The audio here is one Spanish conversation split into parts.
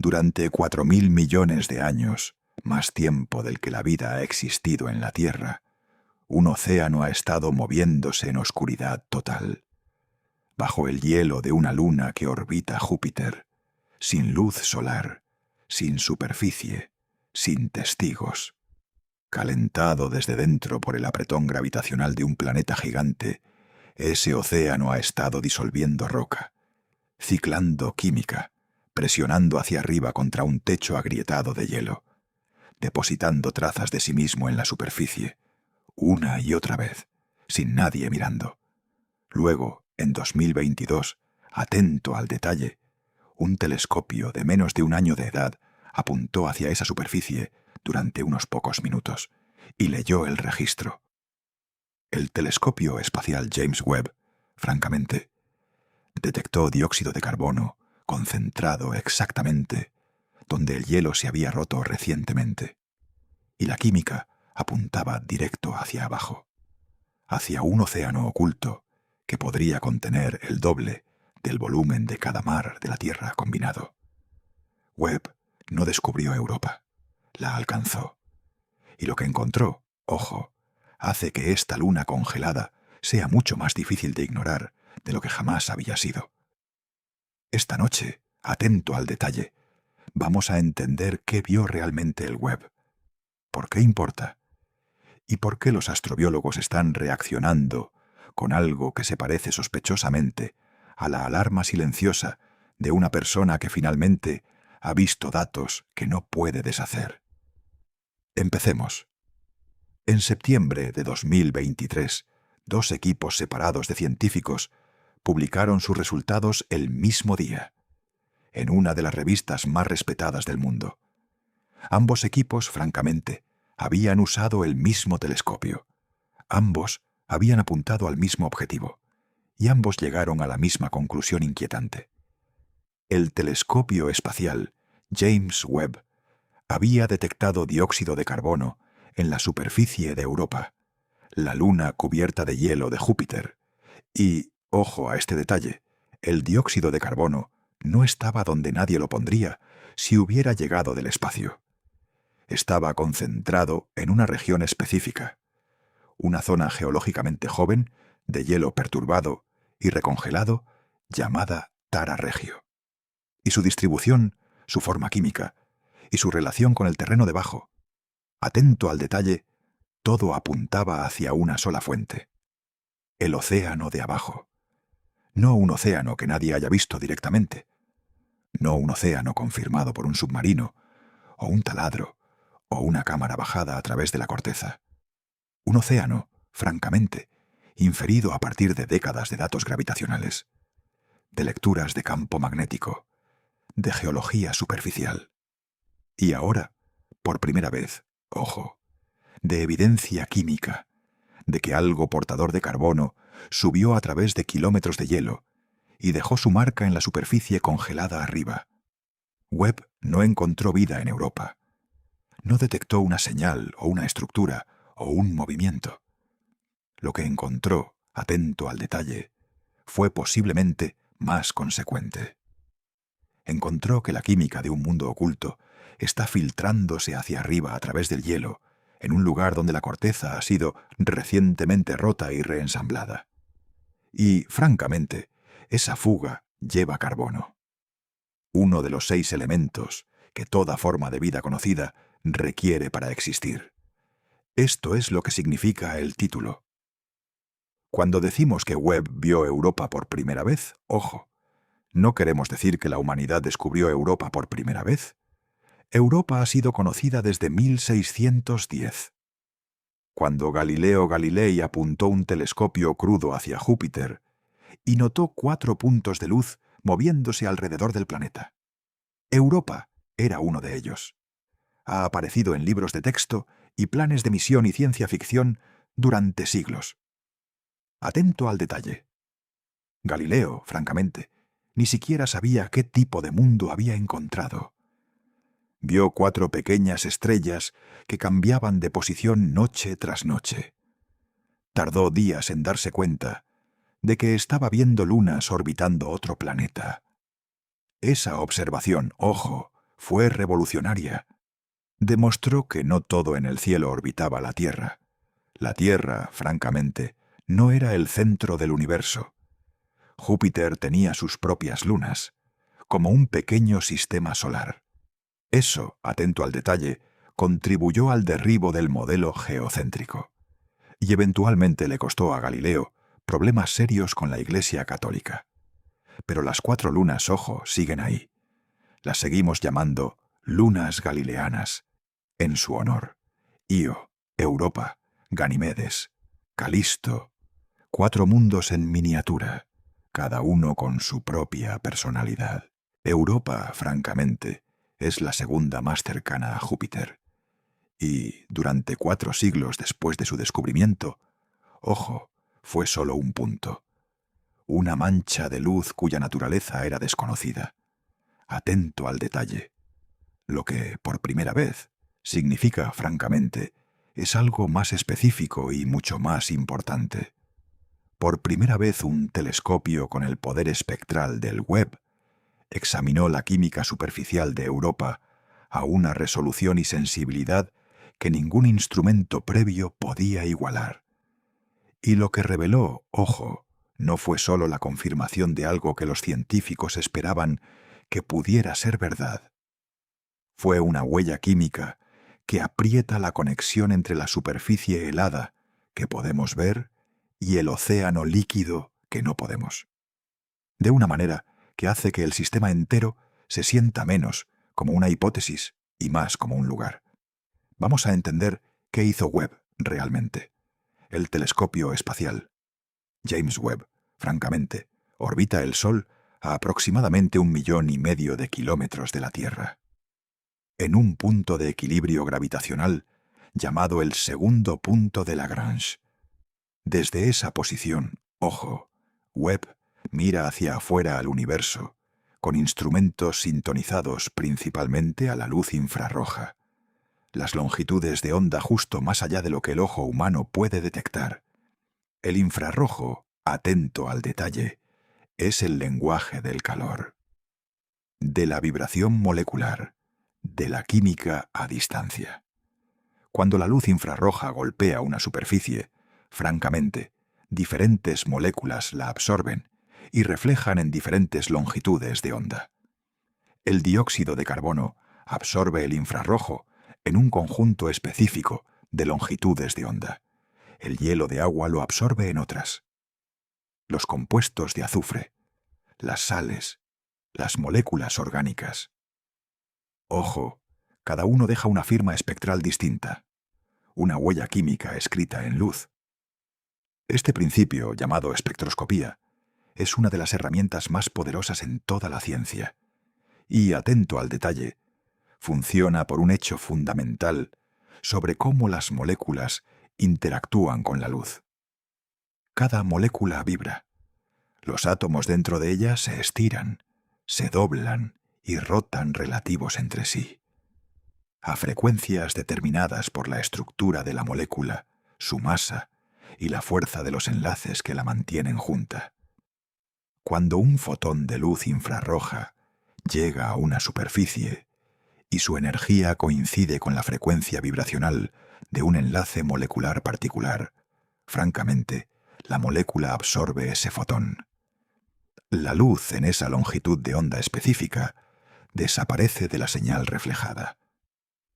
Durante 4.000 millones de años, más tiempo del que la vida ha existido en la Tierra, un océano ha estado moviéndose en oscuridad total, bajo el hielo de una luna que orbita Júpiter, sin luz solar, sin superficie, sin testigos. Calentado desde dentro por el apretón gravitacional de un planeta gigante, ese océano ha estado disolviendo roca, ciclando química, presionando hacia arriba contra un techo agrietado de hielo, depositando trazas de sí mismo en la superficie, una y otra vez, sin nadie mirando. Luego, en 2022, atento al detalle, un telescopio de menos de un año de edad apuntó hacia esa superficie durante unos pocos minutos y leyó el registro. El telescopio espacial James Webb, francamente, detectó dióxido de carbono concentrado exactamente donde el hielo se había roto recientemente, y la química apuntaba directo hacia abajo, hacia un océano oculto que podría contener el doble del volumen de cada mar de la Tierra combinado. Webb no descubrió Europa, la alcanzó, y lo que encontró, ojo, hace que esta luna congelada sea mucho más difícil de ignorar de lo que jamás había sido. Esta noche, atento al detalle, vamos a entender qué vio realmente el Webb, por qué importa, y por qué los astrobiólogos están reaccionando con algo que se parece sospechosamente a la alarma silenciosa de una persona que finalmente ha visto datos que no puede deshacer. Empecemos. En septiembre de 2023, 2 equipos separados de científicos publicaron sus resultados el mismo día, en una de las revistas más respetadas del mundo. Ambos equipos, francamente, habían usado el mismo telescopio. Ambos habían apuntado al mismo objetivo, y ambos llegaron a la misma conclusión inquietante. El telescopio espacial James Webb había detectado dióxido de carbono en la superficie de Europa, la luna cubierta de hielo de Júpiter, y, ojo a este detalle, el dióxido de carbono no estaba donde nadie lo pondría si hubiera llegado del espacio. Estaba concentrado en una región específica, una zona geológicamente joven, de hielo perturbado y recongelado, llamada Tara Regio. Y su distribución, su forma química y su relación con el terreno debajo, atento al detalle, todo apuntaba hacia una sola fuente: el océano de abajo. No un océano que nadie haya visto directamente, no un océano confirmado por un submarino, o un taladro, o una cámara bajada a través de la corteza. Un océano, francamente, inferido a partir de décadas de datos gravitacionales, de lecturas de campo magnético, de geología superficial. Y ahora, por primera vez, ojo, de evidencia química, de que algo portador de carbono subió a través de kilómetros de hielo y dejó su marca en la superficie congelada arriba. Webb no encontró vida en Europa. No detectó una señal o una estructura o un movimiento. Lo que encontró, atento al detalle, fue posiblemente más consecuente. Encontró que la química de un mundo oculto está filtrándose hacia arriba a través del hielo, en un lugar donde la corteza ha sido recientemente rota y reensamblada. Y, francamente, esa fuga lleva carbono. Uno de los 6 elementos que toda forma de vida conocida requiere para existir. Esto es lo que significa el título. Cuando decimos que Webb vio Europa por primera vez, ojo, no queremos decir que la humanidad descubrió Europa por primera vez. Europa ha sido conocida desde 1610. Cuando Galileo Galilei apuntó un telescopio crudo hacia Júpiter y notó 4 puntos de luz moviéndose alrededor del planeta. Europa era uno de ellos. Ha aparecido en libros de texto y planes de misión y ciencia ficción durante siglos. Atento al detalle. Galileo, francamente, ni siquiera sabía qué tipo de mundo había encontrado. Vio 4 pequeñas estrellas que cambiaban de posición noche tras noche. Tardó días en darse cuenta de que estaba viendo lunas orbitando otro planeta. Esa observación, ojo, fue revolucionaria. Demostró que no todo en el cielo orbitaba la Tierra. La Tierra, francamente, no era el centro del universo. Júpiter tenía sus propias lunas, como un pequeño sistema solar. Eso, atento al detalle, contribuyó al derribo del modelo geocéntrico. Y eventualmente le costó a Galileo problemas serios con la Iglesia católica. Pero las 4 lunas, ojo, siguen ahí. Las seguimos llamando lunas galileanas, en su honor. Io, Europa, Ganimedes, Calisto. 4 mundos en miniatura, cada uno con su propia personalidad. Europa, francamente, es la segunda más cercana a Júpiter. Y, durante 4 siglos después de su descubrimiento, ojo, fue solo un punto. Una mancha de luz cuya naturaleza era desconocida. Atento al detalle. Lo que, por primera vez, significa, francamente, es algo más específico y mucho más importante. Por primera vez un telescopio con el poder espectral del Webb examinó la química superficial de Europa a una resolución y sensibilidad que ningún instrumento previo podía igualar. Y lo que reveló, ojo, no fue solo la confirmación de algo que los científicos esperaban que pudiera ser verdad. Fue una huella química que aprieta la conexión entre la superficie helada, que podemos ver, y el océano líquido, que no podemos. De una manera que hace que el sistema entero se sienta menos como una hipótesis y más como un lugar. Vamos a entender qué hizo Webb realmente. El telescopio espacial. James Webb, francamente, orbita el Sol a aproximadamente 1,5 millones de kilómetros de la Tierra. En un punto de equilibrio gravitacional llamado el segundo punto de Lagrange. Desde esa posición, ojo, Webb mira hacia afuera al universo, con instrumentos sintonizados principalmente a la luz infrarroja. Las longitudes de onda justo más allá de lo que el ojo humano puede detectar. El infrarrojo, atento al detalle, es el lenguaje del calor, de la vibración molecular, de la química a distancia. Cuando la luz infrarroja golpea una superficie, francamente, diferentes moléculas la absorben y reflejan en diferentes longitudes de onda. El dióxido de carbono absorbe el infrarrojo en un conjunto específico de longitudes de onda. El hielo de agua lo absorbe en otras. Los compuestos de azufre, las sales, las moléculas orgánicas. Ojo, cada uno deja una firma espectral distinta, una huella química escrita en luz. Este principio, llamado espectroscopía, es una de las herramientas más poderosas en toda la ciencia. Y, atento al detalle, funciona por un hecho fundamental sobre cómo las moléculas interactúan con la luz. Cada molécula vibra. Los átomos dentro de ella se estiran, se doblan y rotan relativos entre sí, a frecuencias determinadas por la estructura de la molécula, su masa y la fuerza de los enlaces que la mantienen junta. Cuando un fotón de luz infrarroja llega a una superficie y su energía coincide con la frecuencia vibracional de un enlace molecular particular, francamente, la molécula absorbe ese fotón. La luz en esa longitud de onda específica desaparece de la señal reflejada.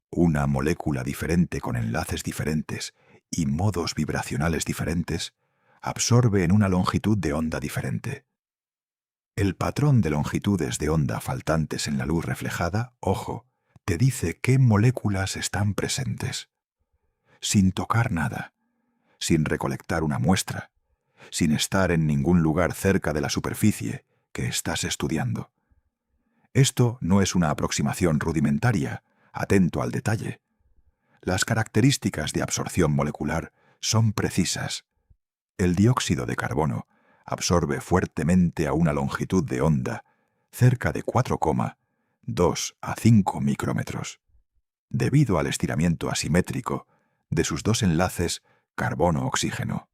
Una molécula diferente con enlaces diferentes y modos vibracionales diferentes absorbe en una longitud de onda diferente. El patrón de longitudes de onda faltantes en la luz reflejada, ojo, te dice qué moléculas están presentes. Sin tocar nada, sin recolectar una muestra, sin estar en ningún lugar cerca de la superficie que estás estudiando. Esto no es una aproximación rudimentaria, atento al detalle. Las características de absorción molecular son precisas. El dióxido de carbono absorbe fuertemente a una longitud de onda cerca de 4,2 a 5 micrómetros, debido al estiramiento asimétrico de sus dos enlaces carbono-oxígeno.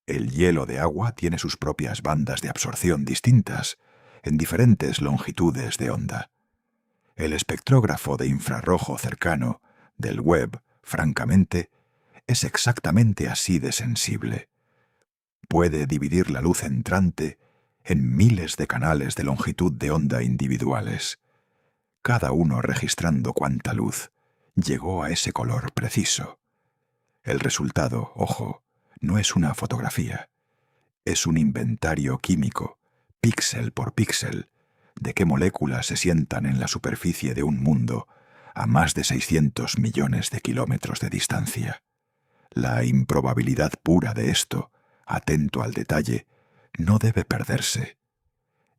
El hielo de agua tiene sus propias bandas de absorción distintas, en diferentes longitudes de onda. El espectrógrafo de infrarrojo cercano del Webb, francamente, es exactamente así de sensible. Puede dividir la luz entrante en miles de canales de longitud de onda individuales, cada uno registrando cuánta luz llegó a ese color preciso. El resultado, ojo, no es una fotografía, es un inventario químico, píxel por píxel, de qué moléculas se sientan en la superficie de un mundo a más de 600 millones de kilómetros de distancia. La improbabilidad pura de esto, atento al detalle, no debe perderse.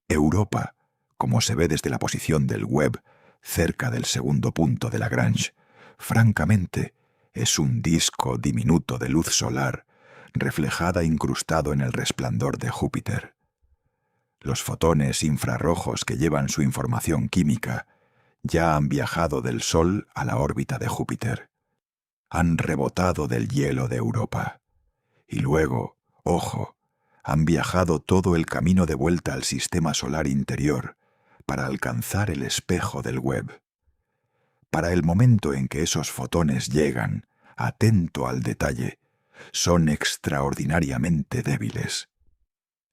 Europa, como se ve desde la posición del Webb, cerca del segundo punto de Lagrange, francamente, es un disco diminuto de luz solar, reflejada incrustado en el resplandor de Júpiter. Los fotones infrarrojos que llevan su información química ya han viajado del Sol a la órbita de Júpiter. Han rebotado del hielo de Europa. Y luego, ojo, han viajado todo el camino de vuelta al sistema solar interior para alcanzar el espejo del Webb. Para el momento en que esos fotones llegan, atento al detalle, son extraordinariamente débiles.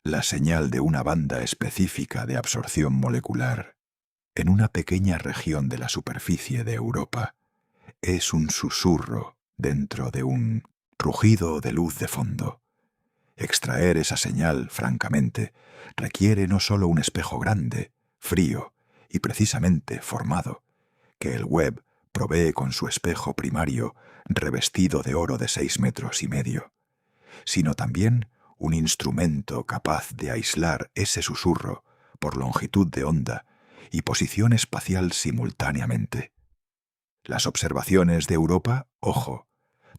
La señal de una banda específica de absorción molecular en una pequeña región de la superficie de Europa es un susurro dentro de un rugido de luz de fondo. Extraer esa señal, francamente, requiere no solo un espejo grande, frío y precisamente formado, que el Webb provee con su espejo primario revestido de oro de 6,5 metros, sino también un instrumento capaz de aislar ese susurro por longitud de onda y posición espacial simultáneamente. Las observaciones de Europa, ojo,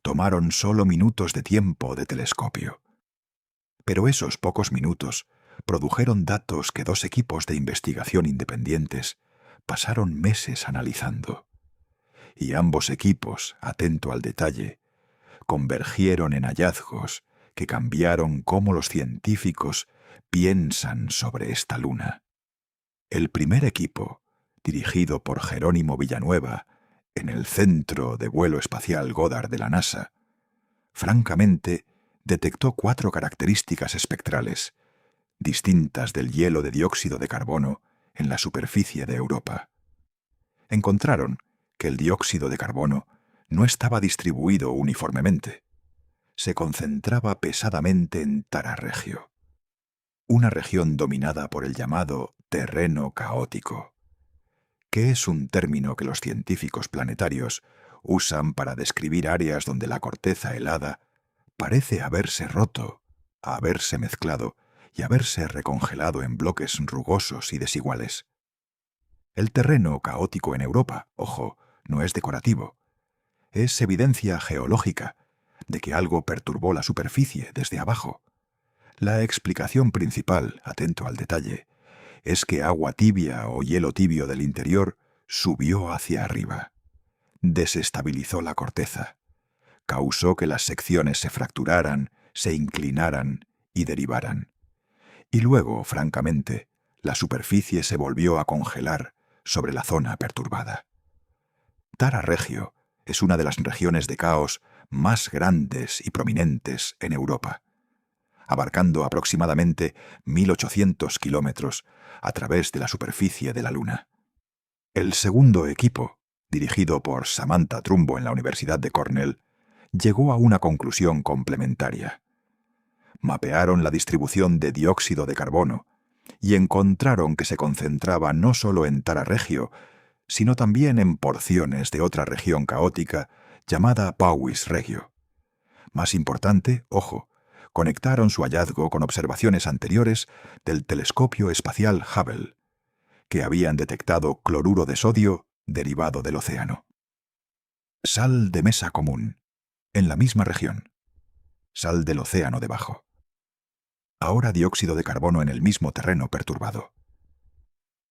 tomaron solo minutos de tiempo de telescopio. Pero esos pocos minutos produjeron datos que 2 equipos de investigación independientes pasaron meses analizando. Y ambos equipos, atento al detalle, convergieron en hallazgos que cambiaron cómo los científicos piensan sobre esta luna. El primer equipo, dirigido por Jerónimo Villanueva, en el Centro de Vuelo Espacial Goddard de la NASA, francamente detectó 4 características espectrales, distintas del hielo de dióxido de carbono en la superficie de Europa. Encontraron que el dióxido de carbono no estaba distribuido uniformemente. Se concentraba pesadamente en Tara Regio, una región dominada por el llamado terreno caótico, que es un término que los científicos planetarios usan para describir áreas donde la corteza helada parece haberse roto, haberse mezclado y haberse recongelado en bloques rugosos y desiguales. El terreno caótico en Europa, ojo, no es decorativo. Es evidencia geológica de que algo perturbó la superficie desde abajo. La explicación principal, atento al detalle, es que agua tibia o hielo tibio del interior subió hacia arriba. Desestabilizó la corteza. Causó que las secciones se fracturaran, se inclinaran y derivaran. Y luego, francamente, la superficie se volvió a congelar sobre la zona perturbada. Tara Regio es una de las regiones de caos más grandes y prominentes en Europa, abarcando aproximadamente 1.800 kilómetros a través de la superficie de la Luna. El segundo equipo, dirigido por Samantha Trumbo en la Universidad de Cornell, llegó a una conclusión complementaria. Mapearon la distribución de dióxido de carbono y encontraron que se concentraba no solo en Tara Regio, sino también en porciones de otra región caótica llamada Pauwis Regio. Más importante, ojo, conectaron su hallazgo con observaciones anteriores del telescopio espacial Hubble, que habían detectado cloruro de sodio derivado del océano. Sal de mesa común, en la misma región. Sal del océano debajo. Ahora dióxido de carbono en el mismo terreno perturbado.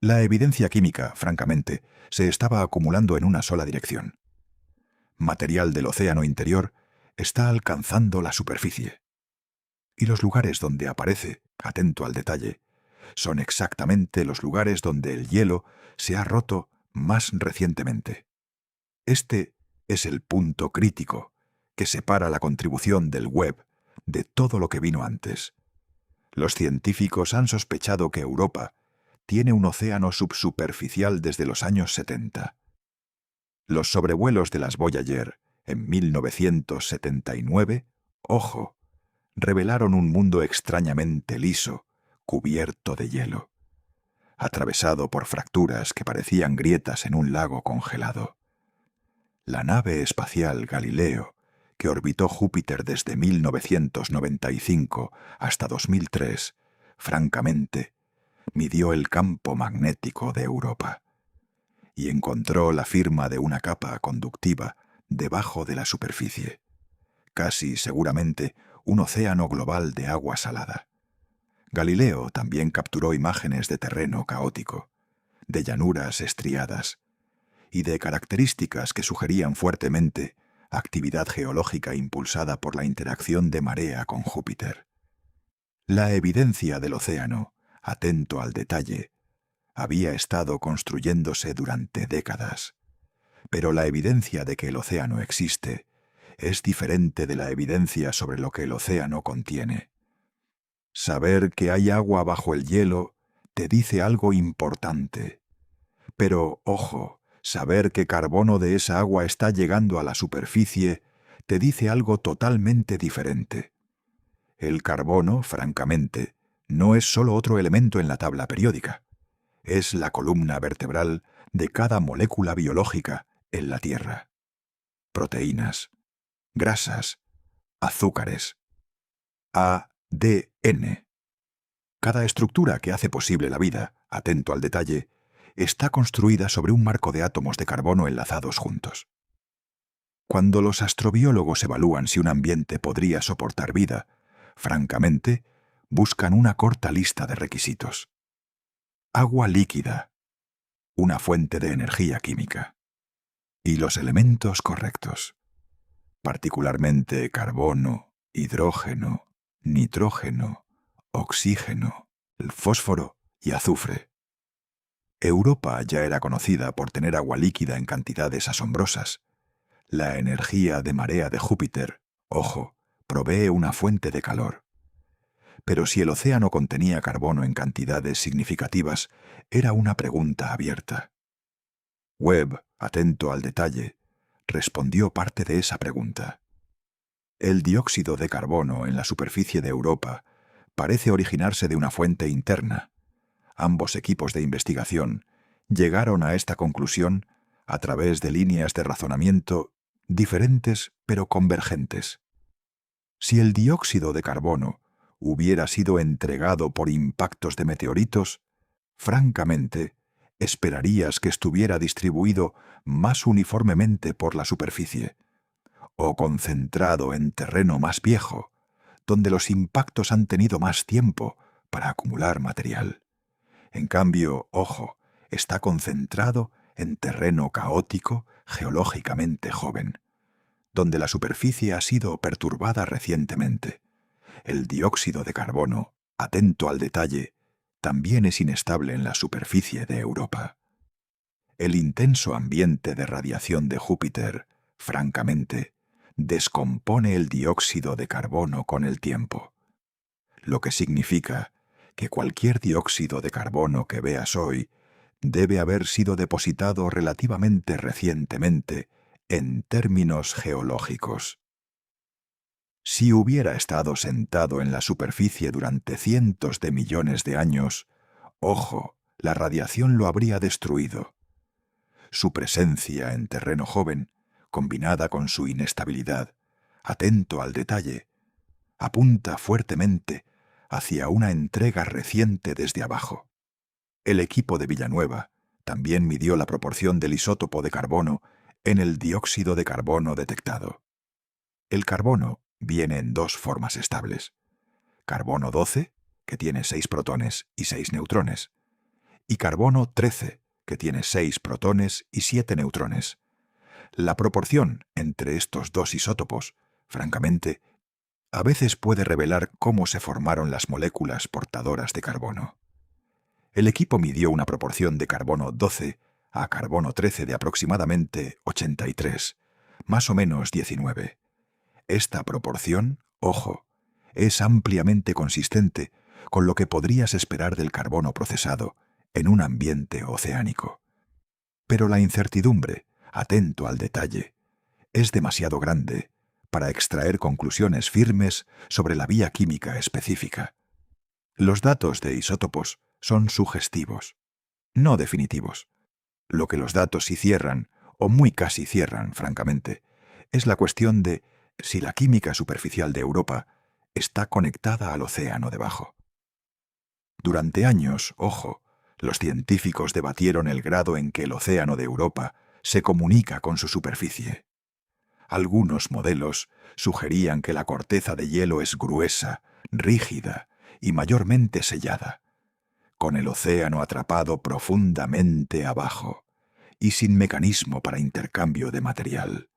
La evidencia química, francamente, se estaba acumulando en una sola dirección. Material del océano interior está alcanzando la superficie. Y los lugares donde aparece, atento al detalle, son exactamente los lugares donde el hielo se ha roto más recientemente. Este es el punto crítico que separa la contribución del Webb de todo lo que vino antes. Los científicos han sospechado que Europa tiene un océano subsuperficial desde los años 70. Los sobrevuelos de las Voyager en 1979, ojo, revelaron un mundo extrañamente liso, cubierto de hielo, atravesado por fracturas que parecían grietas en un lago congelado. La nave espacial Galileo, que orbitó Júpiter desde 1995 hasta 2003, francamente, midió el campo magnético de Europa y encontró la firma de una capa conductiva debajo de la superficie, casi seguramente un océano global de agua salada. Galileo también capturó imágenes de terreno caótico, de llanuras estriadas y de características que sugerían fuertemente actividad geológica impulsada por la interacción de marea con Júpiter. La evidencia del océano, atento al detalle, había estado construyéndose durante décadas, pero la evidencia de que el océano existe es diferente de la evidencia sobre lo que el océano contiene. Saber que hay agua bajo el hielo te dice algo importante, pero, ojo, saber que carbono de esa agua está llegando a la superficie te dice algo totalmente diferente. El carbono, francamente, no es solo otro elemento en la tabla periódica. Es la columna vertebral de cada molécula biológica en la Tierra. Proteínas, grasas, azúcares, ADN. Cada estructura que hace posible la vida, atento al detalle, está construida sobre un marco de átomos de carbono enlazados juntos. Cuando los astrobiólogos evalúan si un ambiente podría soportar vida, francamente, buscan una corta lista de requisitos. Agua líquida, una fuente de energía química, y los elementos correctos, particularmente carbono, hidrógeno, nitrógeno, oxígeno, el fósforo y azufre. Europa ya era conocida por tener agua líquida en cantidades asombrosas. La energía de marea de Júpiter, ojo, provee una fuente de calor. Pero si el océano contenía carbono en cantidades significativas, era una pregunta abierta. Webb, atento al detalle, respondió parte de esa pregunta. El dióxido de carbono en la superficie de Europa parece originarse de una fuente interna. Ambos equipos de investigación llegaron a esta conclusión a través de líneas de razonamiento diferentes pero convergentes. Si el dióxido de carbono hubiera sido entregado por impactos de meteoritos, francamente, esperarías que estuviera distribuido más uniformemente por la superficie, o concentrado en terreno más viejo, donde los impactos han tenido más tiempo para acumular material. En cambio, ojo, está concentrado en terreno caótico, geológicamente joven, donde la superficie ha sido perturbada recientemente. El dióxido de carbono, atento al detalle, también es inestable en la superficie de Europa. El intenso ambiente de radiación de Júpiter, francamente, descompone el dióxido de carbono con el tiempo, lo que significa que cualquier dióxido de carbono que veas hoy debe haber sido depositado relativamente recientemente en términos geológicos. Si hubiera estado sentado en la superficie durante cientos de millones de años, ojo, la radiación lo habría destruido. Su presencia en terreno joven, combinada con su inestabilidad, atento al detalle, apunta fuertemente hacia una entrega reciente desde abajo. El equipo de Villanueva también midió la proporción del isótopo de carbono en el dióxido de carbono detectado. El carbono viene en dos formas estables: carbono 12, que tiene 6 protones y 6 neutrones, y carbono 13, que tiene 6 protones y 7 neutrones. La proporción entre estos dos isótopos, francamente, a veces puede revelar cómo se formaron las moléculas portadoras de carbono. El equipo midió una proporción de carbono 12 a carbono 13 de aproximadamente 83, más o menos 19. Esta proporción, ojo, es ampliamente consistente con lo que podrías esperar del carbono procesado en un ambiente oceánico. Pero la incertidumbre, atento al detalle, es demasiado grande para extraer conclusiones firmes sobre la vía química específica. Los datos de isótopos son sugestivos, no definitivos. Lo que los datos sí cierran, o muy casi cierran, francamente, es la cuestión de si la química superficial de Europa está conectada al océano debajo. Durante años, ojo, los científicos debatieron el grado en que el océano de Europa se comunica con su superficie. Algunos modelos sugerían que la corteza de hielo es gruesa, rígida y mayormente sellada, con el océano atrapado profundamente abajo y sin mecanismo para intercambio de material.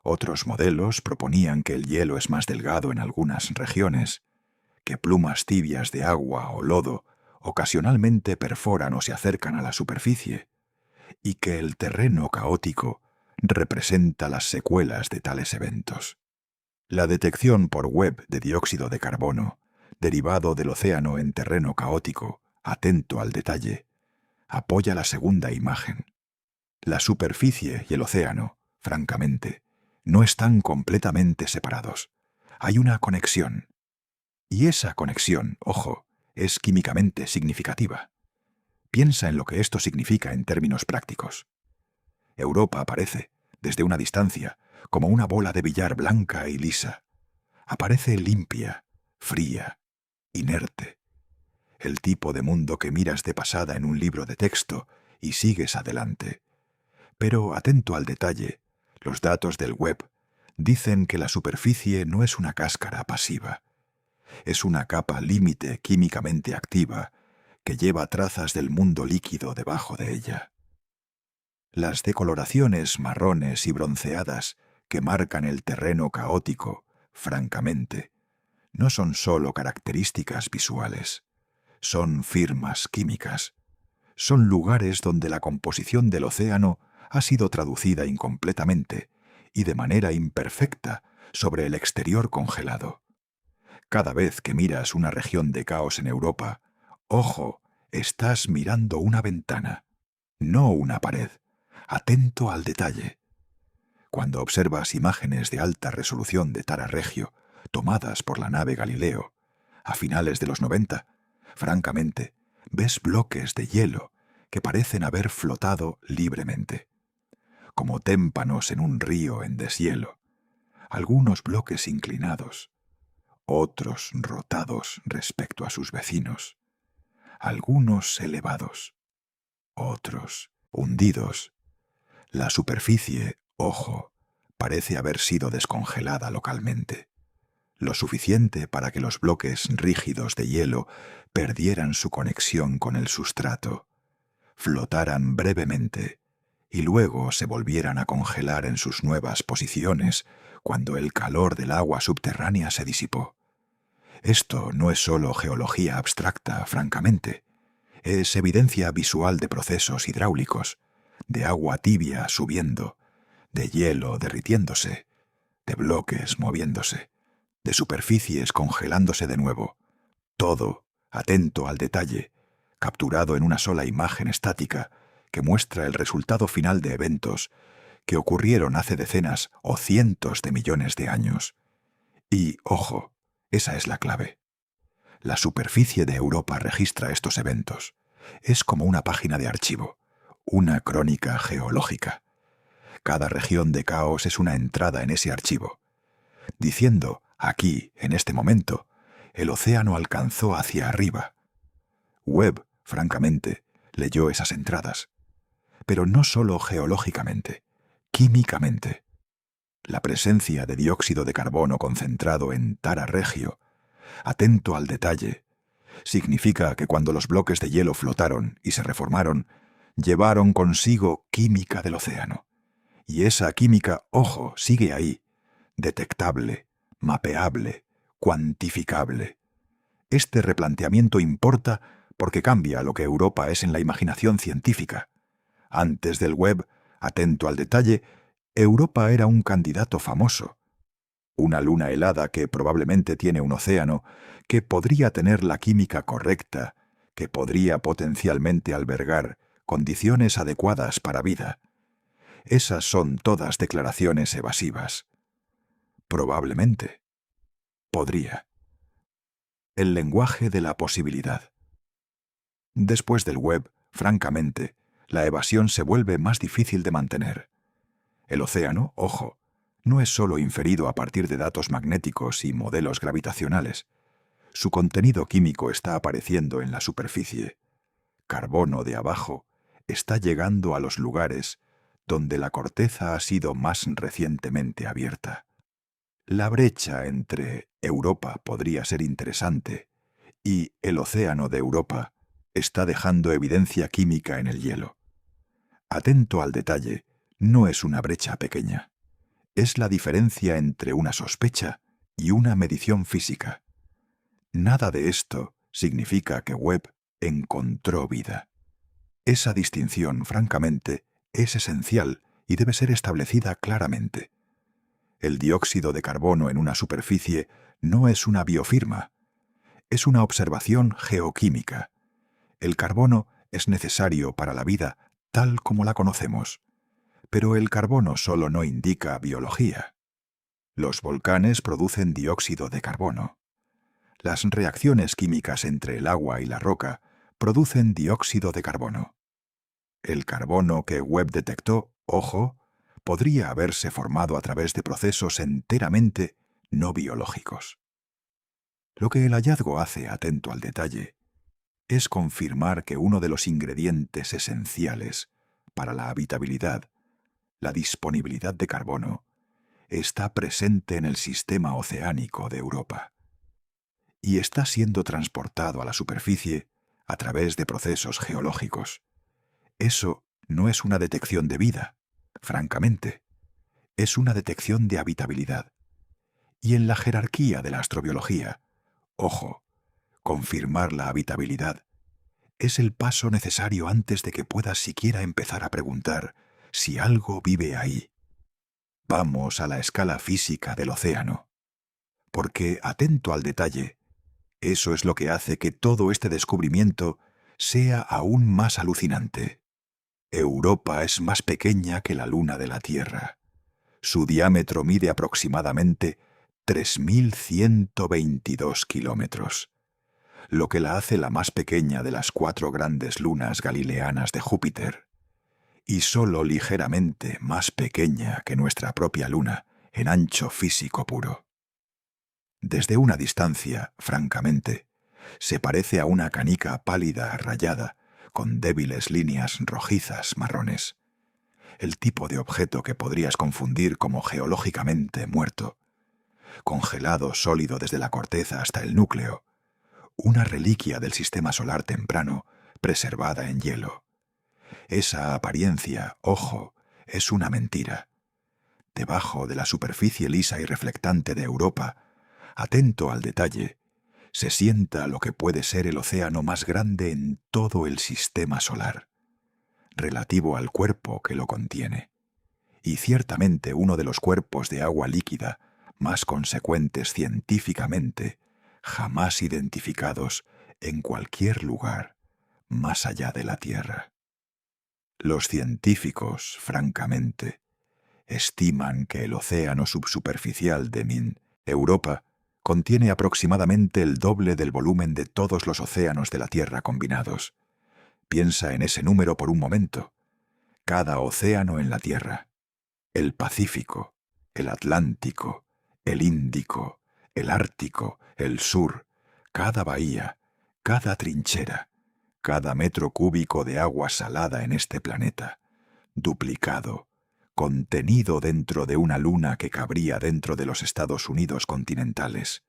Otros modelos proponían que el hielo es más delgado en algunas regiones, que plumas tibias de agua o lodo ocasionalmente perforan o se acercan a la superficie, y que el terreno caótico representa las secuelas de tales eventos. La detección por Webb de dióxido de carbono, derivado del océano en terreno caótico, atento al detalle, apoya la segunda imagen. La superficie y el océano, francamente, no están completamente separados. Hay una conexión. Y esa conexión, ojo, es químicamente significativa. Piensa en lo que esto significa en términos prácticos. Europa aparece, desde una distancia, como una bola de billar blanca y lisa. Aparece limpia, fría, inerte. El tipo de mundo que miras de pasada en un libro de texto y sigues adelante. Pero, atento al detalle, los datos del Webb dicen que la superficie no es una cáscara pasiva. Es una capa límite químicamente activa que lleva trazas del mundo líquido debajo de ella. Las decoloraciones marrones y bronceadas que marcan el terreno caótico, francamente, no son sólo características visuales, son firmas químicas, son lugares donde la composición del océano ha sido traducida incompletamente y de manera imperfecta sobre el exterior congelado. Cada vez que miras una región de caos en Europa, ojo, estás mirando una ventana, no una pared. Atento al detalle. Cuando observas imágenes de alta resolución de Tara Regio, tomadas por la nave Galileo, a finales de los 90, francamente, ves bloques de hielo que parecen haber flotado libremente, como témpanos en un río en deshielo, algunos bloques inclinados, otros rotados respecto a sus vecinos, algunos elevados, otros hundidos. La superficie, ojo, parece haber sido descongelada localmente, lo suficiente para que los bloques rígidos de hielo perdieran su conexión con el sustrato, flotaran brevemente y luego se volvieran a congelar en sus nuevas posiciones cuando el calor del agua subterránea se disipó. Esto no es solo geología abstracta, francamente, es evidencia visual de procesos hidráulicos, de agua tibia subiendo, de hielo derritiéndose, de bloques moviéndose, de superficies congelándose de nuevo. Todo, atento al detalle, capturado en una sola imagen estática que muestra el resultado final de eventos que ocurrieron hace decenas o cientos de millones de años. Y, ojo, esa es la clave. La superficie de Europa registra estos eventos. Es como una página de archivo, una crónica geológica. Cada región de caos es una entrada en ese archivo, diciendo, aquí, en este momento, el océano alcanzó hacia arriba. Webb, francamente, leyó esas entradas, pero no solo geológicamente, químicamente. La presencia de dióxido de carbono concentrado en Tara Regio, atento al detalle, significa que cuando los bloques de hielo flotaron y se reformaron, llevaron consigo química del océano. Y esa química, ojo, sigue ahí, detectable, mapeable, cuantificable. Este replanteamiento importa porque cambia lo que Europa es en la imaginación científica. Antes del web, atento al detalle, Europa era un candidato famoso. Una luna helada que probablemente tiene un océano, que podría tener la química correcta, que podría potencialmente albergar condiciones adecuadas para vida. Esas son todas declaraciones evasivas. Probablemente. Podría. El lenguaje de la posibilidad. Después del web, francamente, la evasión se vuelve más difícil de mantener. El océano, ojo, no es solo inferido a partir de datos magnéticos y modelos gravitacionales. Su contenido químico está apareciendo en la superficie. Carbono de abajo está llegando a los lugares donde la corteza ha sido más recientemente abierta. La brecha entre Europa podría ser interesante y el océano de Europa está dejando evidencia química en el hielo. Atento al detalle, no es una brecha pequeña. Es la diferencia entre una sospecha y una medición física. Nada de esto significa que Webb encontró vida. Esa distinción, francamente, es esencial y debe ser establecida claramente. El dióxido de carbono en una superficie no es una biofirma, es una observación geoquímica. El carbono es necesario para la vida tal como la conocemos, pero el carbono solo no indica biología. Los volcanes producen dióxido de carbono. Las reacciones químicas entre el agua y la roca producen dióxido de carbono. El carbono que Webb detectó, ojo, podría haberse formado a través de procesos enteramente no biológicos. Lo que el hallazgo hace, atento al detalle, es confirmar que uno de los ingredientes esenciales para la habitabilidad, la disponibilidad de carbono, está presente en el sistema oceánico de Europa y está siendo transportado a la superficie a través de procesos geológicos. Eso no es una detección de vida, francamente. Es una detección de habitabilidad. Y en la jerarquía de la astrobiología, ojo, confirmar la habitabilidad es el paso necesario antes de que puedas siquiera empezar a preguntar si algo vive ahí. Vamos a la escala física del océano. Porque, atento al detalle, eso es lo que hace que todo este descubrimiento sea aún más alucinante. Europa es más pequeña que la luna de la Tierra. Su diámetro mide aproximadamente 3.122 kilómetros, lo que la hace la más pequeña de las 4 grandes lunas galileanas de Júpiter, y solo ligeramente más pequeña que nuestra propia luna en ancho físico puro. Desde una distancia, francamente, se parece a una canica pálida rayada con débiles líneas rojizas marrones. El tipo de objeto que podrías confundir como geológicamente muerto, congelado sólido desde la corteza hasta el núcleo, una reliquia del sistema solar temprano preservada en hielo. Esa apariencia, ojo, es una mentira. Debajo de la superficie lisa y reflectante de Europa, atento al detalle, se sienta lo que puede ser el océano más grande en todo el sistema solar, relativo al cuerpo que lo contiene, y ciertamente uno de los cuerpos de agua líquida más consecuentes científicamente jamás identificados en cualquier lugar más allá de la Tierra. Los científicos, francamente, estiman que el océano subsuperficial de Europa contiene aproximadamente el doble del volumen de todos los océanos de la Tierra combinados. Piensa en ese número por un momento. Cada océano en la Tierra. El Pacífico, el Atlántico, el Índico, el Ártico, el Sur, cada bahía, cada trinchera, cada metro cúbico de agua salada en este planeta, duplicado, contenido dentro de una luna que cabría dentro de los Estados Unidos continentales.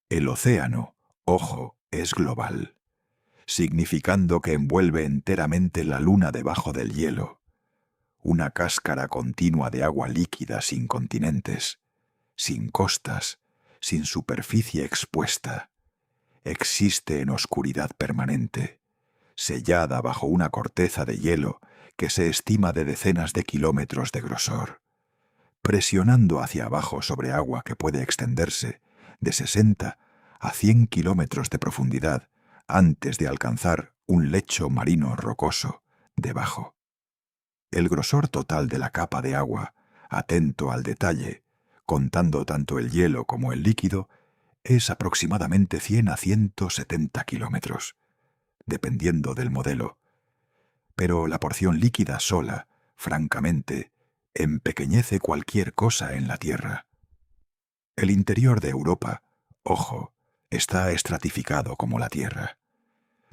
El océano, ojo, es global, significando que envuelve enteramente la luna debajo del hielo, una cáscara continua de agua líquida sin continentes, sin costas, sin superficie expuesta. Existe en oscuridad permanente, sellada bajo una corteza de hielo que se estima de decenas de kilómetros de grosor, presionando hacia abajo sobre agua que puede extenderse de 60 a 100 kilómetros de profundidad antes de alcanzar un lecho marino rocoso debajo. El grosor total de la capa de agua, atento al detalle, contando tanto el hielo como el líquido, es aproximadamente 100 a 170 kilómetros, dependiendo del modelo. Pero la porción líquida sola, francamente, empequeñece cualquier cosa en la Tierra. El interior de Europa, ojo, está estratificado como la Tierra,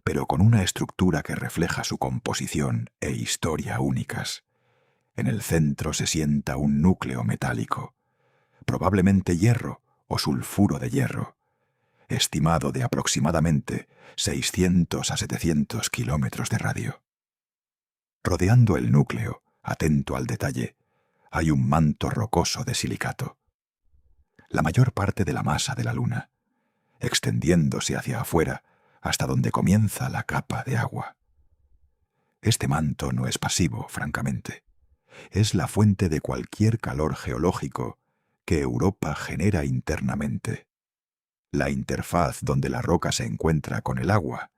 pero con una estructura que refleja su composición e historia únicas. En el centro se sienta un núcleo metálico, probablemente hierro o sulfuro de hierro, estimado de aproximadamente 600 a 700 kilómetros de radio. Rodeando el núcleo, atento al detalle, hay un manto rocoso de silicato, la mayor parte de la masa de la Luna, extendiéndose hacia afuera hasta donde comienza la capa de agua. Este manto no es pasivo, francamente. Es la fuente de cualquier calor geológico que Europa genera internamente. La interfaz donde la roca se encuentra con el agua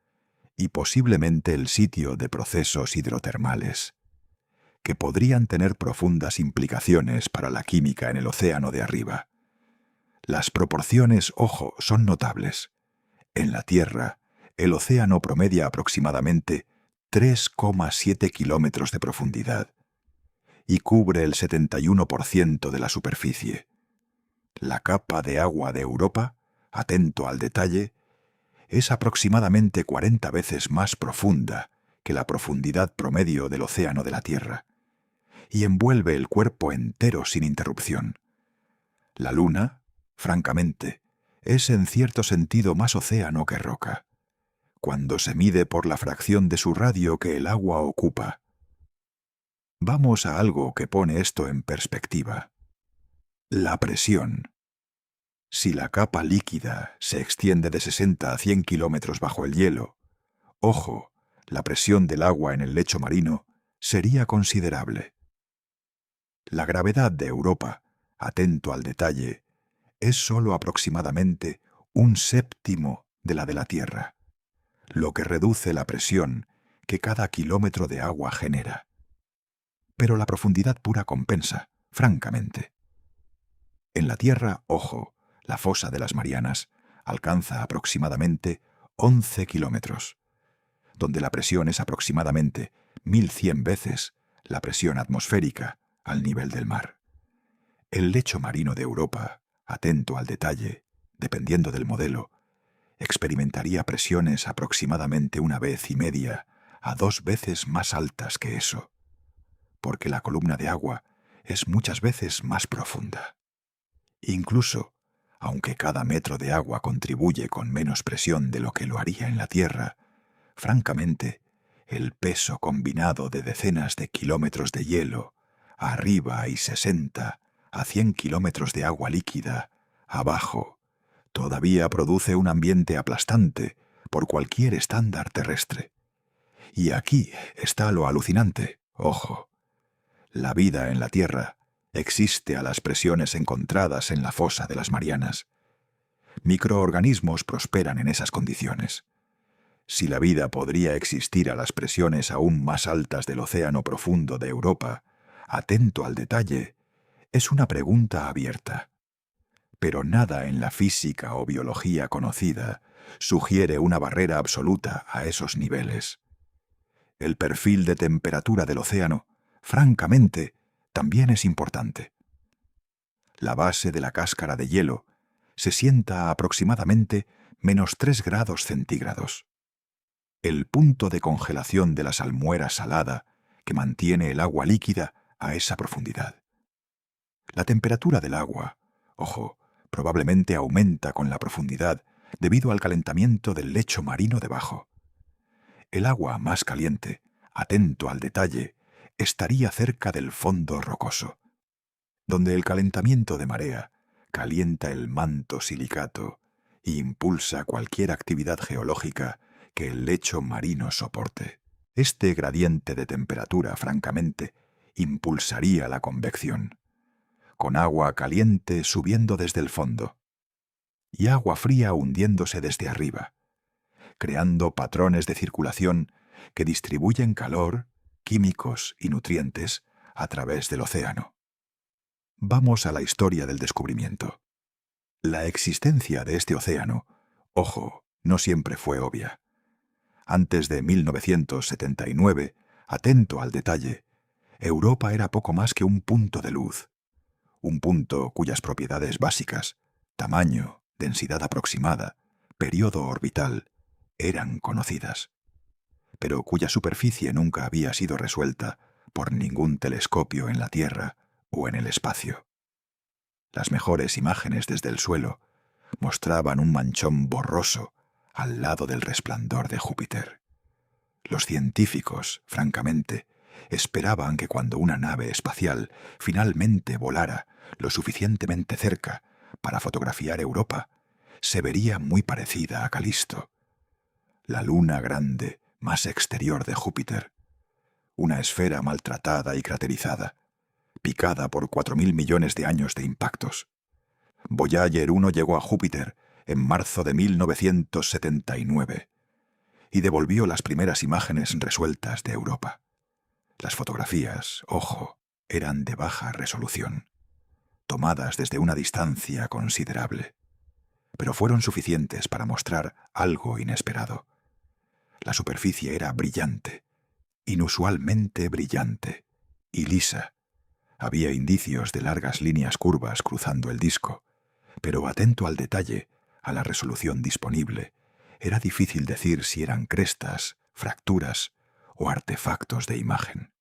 y posiblemente el sitio de procesos hidrotermales, que podrían tener profundas implicaciones para la química en el océano de arriba. Las proporciones, ojo, son notables. En la Tierra, el océano promedia aproximadamente 3,7 kilómetros de profundidad y cubre el 71% de la superficie. La capa de agua de Europa, atento al detalle, es aproximadamente 40 veces más profunda que la profundidad promedio del océano de la Tierra, y envuelve el cuerpo entero sin interrupción. La Luna, francamente, es en cierto sentido más océano que roca, cuando se mide por la fracción de su radio que el agua ocupa. Vamos a algo que pone esto en perspectiva. La presión. Si la capa líquida se extiende de 60 a 100 kilómetros bajo el hielo, ojo, la presión del agua en el lecho marino sería considerable. La gravedad de Europa, atento al detalle, es sólo aproximadamente 1/7 de la de la Tierra, lo que reduce la presión que cada kilómetro de agua genera. Pero la profundidad pura compensa, francamente. En la Tierra, ojo, la fosa de las Marianas alcanza aproximadamente 11 kilómetros, donde la presión es aproximadamente 1100 veces la presión atmosférica al nivel del mar. El lecho marino de Europa, atento al detalle, dependiendo del modelo, experimentaría presiones aproximadamente 1,5 a 2 veces más altas que eso, porque la columna de agua es muchas veces más profunda. Incluso, aunque cada metro de agua contribuye con menos presión de lo que lo haría en la Tierra, francamente, el peso combinado de decenas de kilómetros de hielo, arriba y 60 a 100 kilómetros de agua líquida, abajo, todavía produce un ambiente aplastante por cualquier estándar terrestre. Y aquí está lo alucinante, ojo. La vida en la Tierra existe a las presiones encontradas en la fosa de las Marianas. Microorganismos prosperan en esas condiciones. Si la vida podría existir a las presiones aún más altas del océano profundo de Europa, atento al detalle, es una pregunta abierta. Pero nada en la física o biología conocida sugiere una barrera absoluta a esos niveles. El perfil de temperatura del océano, francamente, también es importante. La base de la cáscara de hielo se sienta a aproximadamente -3 grados centígrados. El punto de congelación de la salmuera salada que mantiene el agua líquida a esa profundidad. La temperatura del agua, ojo, probablemente aumenta con la profundidad debido al calentamiento del lecho marino debajo. El agua más caliente, atento al detalle, estaría cerca del fondo rocoso, donde el calentamiento de marea calienta el manto silicato e impulsa cualquier actividad geológica que el lecho marino soporte. Este gradiente de temperatura, francamente, impulsaría la convección, con agua caliente subiendo desde el fondo y agua fría hundiéndose desde arriba, creando patrones de circulación que distribuyen calor, químicos y nutrientes a través del océano. Vamos a la historia del descubrimiento. La existencia de este océano, ojo, no siempre fue obvia. Antes de 1979, atento al detalle, Europa era poco más que un punto de luz, un punto cuyas propiedades básicas, tamaño, densidad aproximada, periodo orbital, eran conocidas, pero cuya superficie nunca había sido resuelta por ningún telescopio en la Tierra o en el espacio. Las mejores imágenes desde el suelo mostraban un manchón borroso al lado del resplandor de Júpiter. Los científicos, francamente, esperaban que cuando una nave espacial finalmente volara lo suficientemente cerca para fotografiar Europa, se vería muy parecida a Calisto, la luna grande más exterior de Júpiter, una esfera maltratada y craterizada, picada por 4.000 millones de años de impactos. Voyager 1 llegó a Júpiter en marzo de 1979 y devolvió las primeras imágenes resueltas de Europa. Las fotografías, ojo, eran de baja resolución, tomadas desde una distancia considerable, pero fueron suficientes para mostrar algo inesperado. La superficie era brillante, inusualmente brillante y lisa. Había indicios de largas líneas curvas cruzando el disco, pero atento al detalle, a la resolución disponible, era difícil decir si eran crestas, fracturas o artefactos de imagen.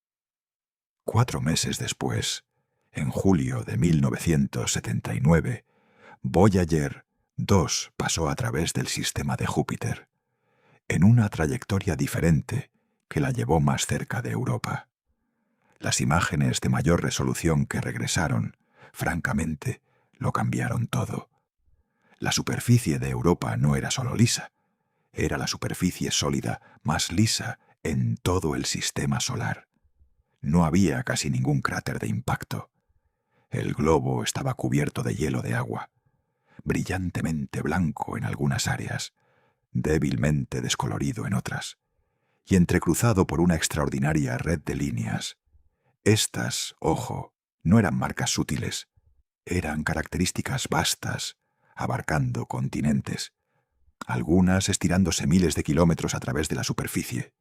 4 meses después, en julio de 1979, Voyager 2 pasó a través del sistema de Júpiter, en una trayectoria diferente que la llevó más cerca de Europa. Las imágenes de mayor resolución que regresaron, francamente, lo cambiaron todo. La superficie de Europa no era solo lisa, era la superficie sólida más lisa en todo el sistema solar. No había casi ningún cráter de impacto. El globo estaba cubierto de hielo de agua, brillantemente blanco en algunas áreas, débilmente descolorido en otras, y entrecruzado por una extraordinaria red de líneas. Estas, ojo, no eran marcas sutiles, eran características vastas, abarcando continentes, algunas estirándose miles de kilómetros a través de la superficie,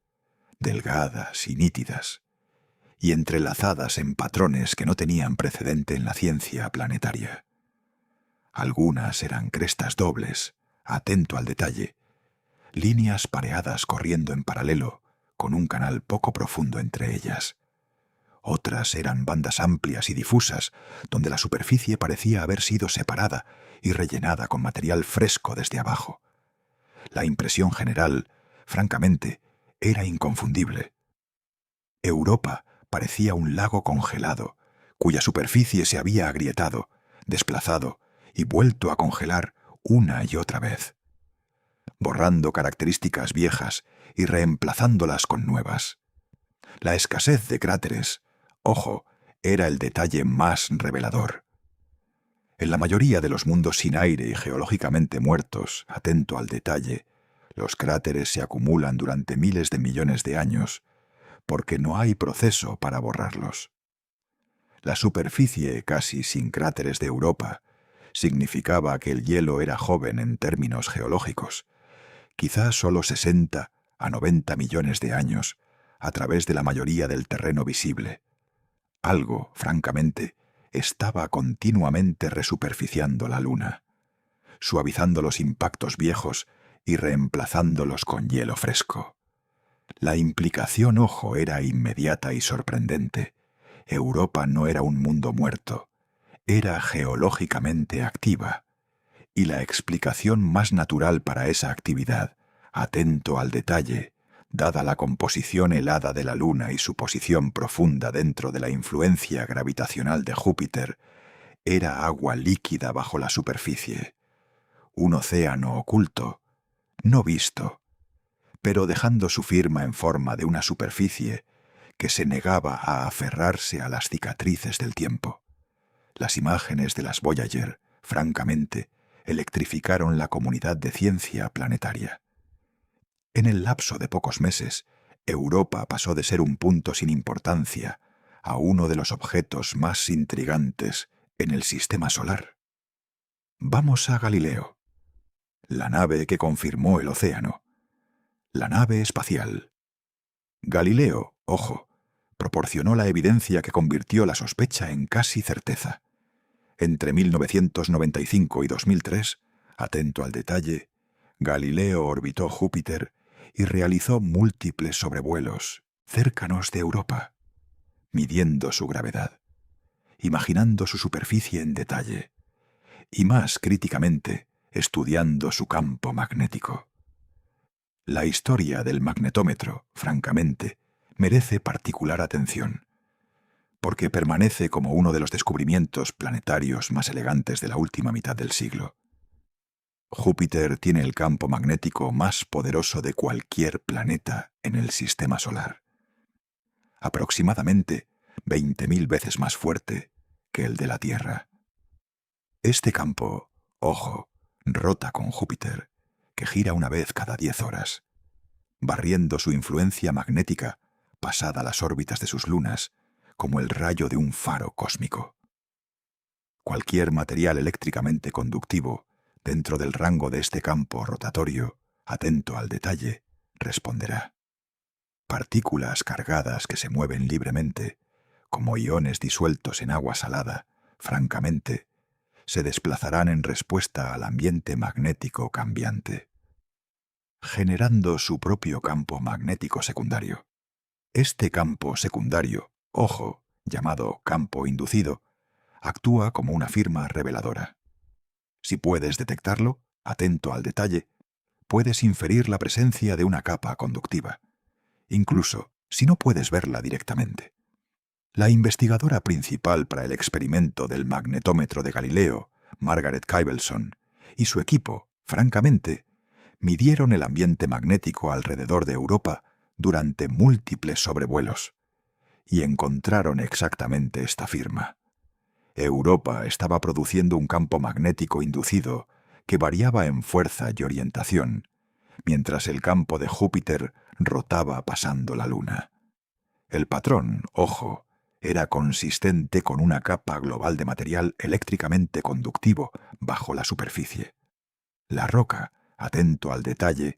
delgadas y nítidas, y entrelazadas en patrones que no tenían precedente en la ciencia planetaria. Algunas eran crestas dobles, atento al detalle, líneas pareadas corriendo en paralelo, con un canal poco profundo entre ellas. Otras eran bandas amplias y difusas, donde la superficie parecía haber sido separada y rellenada con material fresco desde abajo. La impresión general, francamente, era inconfundible. Europa parecía un lago congelado, cuya superficie se había agrietado, desplazado y vuelto a congelar una y otra vez, borrando características viejas y reemplazándolas con nuevas. La escasez de cráteres, ojo, era el detalle más revelador. En la mayoría de los mundos sin aire y geológicamente muertos, atento al detalle, los cráteres se acumulan durante miles de millones de años, porque no hay proceso para borrarlos. La superficie casi sin cráteres de Europa significaba que el hielo era joven en términos geológicos, quizás solo 60 a 90 millones de años, a través de la mayoría del terreno visible. Algo, francamente, estaba continuamente resuperficiando la Luna, suavizando los impactos viejos y reemplazándolos con hielo fresco. La implicación, ojo, era inmediata y sorprendente. Europa no era un mundo muerto, era geológicamente activa, y la explicación más natural para esa actividad, atento al detalle, dada la composición helada de la Luna y su posición profunda dentro de la influencia gravitacional de Júpiter, era agua líquida bajo la superficie, un océano oculto, no visto, pero dejando su firma en forma de una superficie que se negaba a aferrarse a las cicatrices del tiempo. Las imágenes de las Voyager, francamente, electrificaron la comunidad de ciencia planetaria. En el lapso de pocos meses, Europa pasó de ser un punto sin importancia a uno de los objetos más intrigantes en el sistema solar. Vamos a Galileo, la nave que confirmó el océano, la nave espacial. Galileo, ojo, proporcionó la evidencia que convirtió la sospecha en casi certeza. Entre 1995 y 2003, atento al detalle, Galileo orbitó Júpiter y realizó múltiples sobrevuelos cercanos de Europa, midiendo su gravedad, imaginando su superficie en detalle y, más críticamente, estudiando su campo magnético. La historia del magnetómetro, francamente, merece particular atención, porque permanece como uno de los descubrimientos planetarios más elegantes de la última mitad del siglo. Júpiter tiene el campo magnético más poderoso de cualquier planeta en el sistema solar, aproximadamente 20.000 veces más fuerte que el de la Tierra. Este campo, ojo, rota con Júpiter, que gira una vez cada 10 horas, barriendo su influencia magnética pasada las órbitas de sus lunas, como el rayo de un faro cósmico. Cualquier material eléctricamente conductivo dentro del rango de este campo rotatorio, atento al detalle, responderá. Partículas cargadas que se mueven libremente, como iones disueltos en agua salada, francamente, se desplazarán en respuesta al ambiente magnético cambiante, generando su propio campo magnético secundario. Este campo secundario, ojo, llamado campo inducido, actúa como una firma reveladora. Si puedes detectarlo, atento al detalle, puedes inferir la presencia de una capa conductiva, incluso si no puedes verla directamente. La investigadora principal para el experimento del magnetómetro de Galileo, Margaret Kibelson, y su equipo, francamente, midieron el ambiente magnético alrededor de Europa durante múltiples sobrevuelos y encontraron exactamente esta firma. Europa estaba produciendo un campo magnético inducido que variaba en fuerza y orientación, mientras el campo de Júpiter rotaba pasando la Luna. El patrón, ojo, era consistente con una capa global de material eléctricamente conductivo bajo la superficie. La roca, atento al detalle,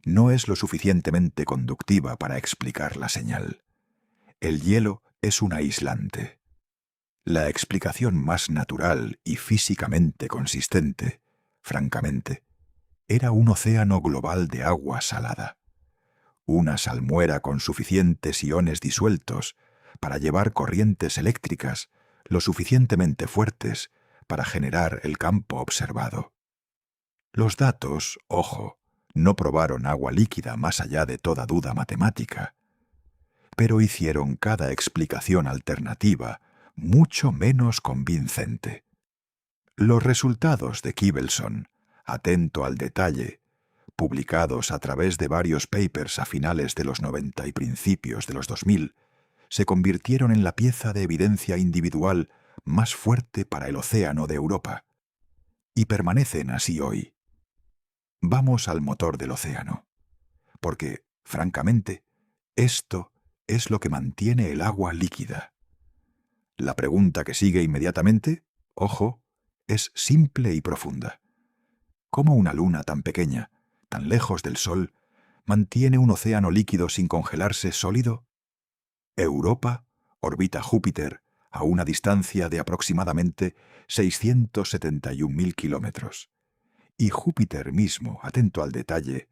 no es lo suficientemente conductiva para explicar la señal. El hielo es un aislante. La explicación más natural y físicamente consistente, francamente, era un océano global de agua salada. Una salmuera con suficientes iones disueltos para llevar corrientes eléctricas lo suficientemente fuertes para generar el campo observado. Los datos, ojo, no probaron agua líquida más allá de toda duda matemática, pero hicieron cada explicación alternativa mucho menos convincente. Los resultados de Kibelson, atento al detalle, publicados a través de varios papers a finales de los 90 y principios de los 2000, se convirtieron en la pieza de evidencia individual más fuerte para el océano de Europa, y permanecen así hoy. Vamos al motor del océano, porque, francamente, esto es lo que mantiene el agua líquida. La pregunta que sigue inmediatamente, ojo, es simple y profunda. ¿Cómo una luna tan pequeña, tan lejos del Sol, mantiene un océano líquido sin congelarse sólido? Europa orbita Júpiter a una distancia de aproximadamente 671.000 kilómetros. Y Júpiter mismo, atento al detalle,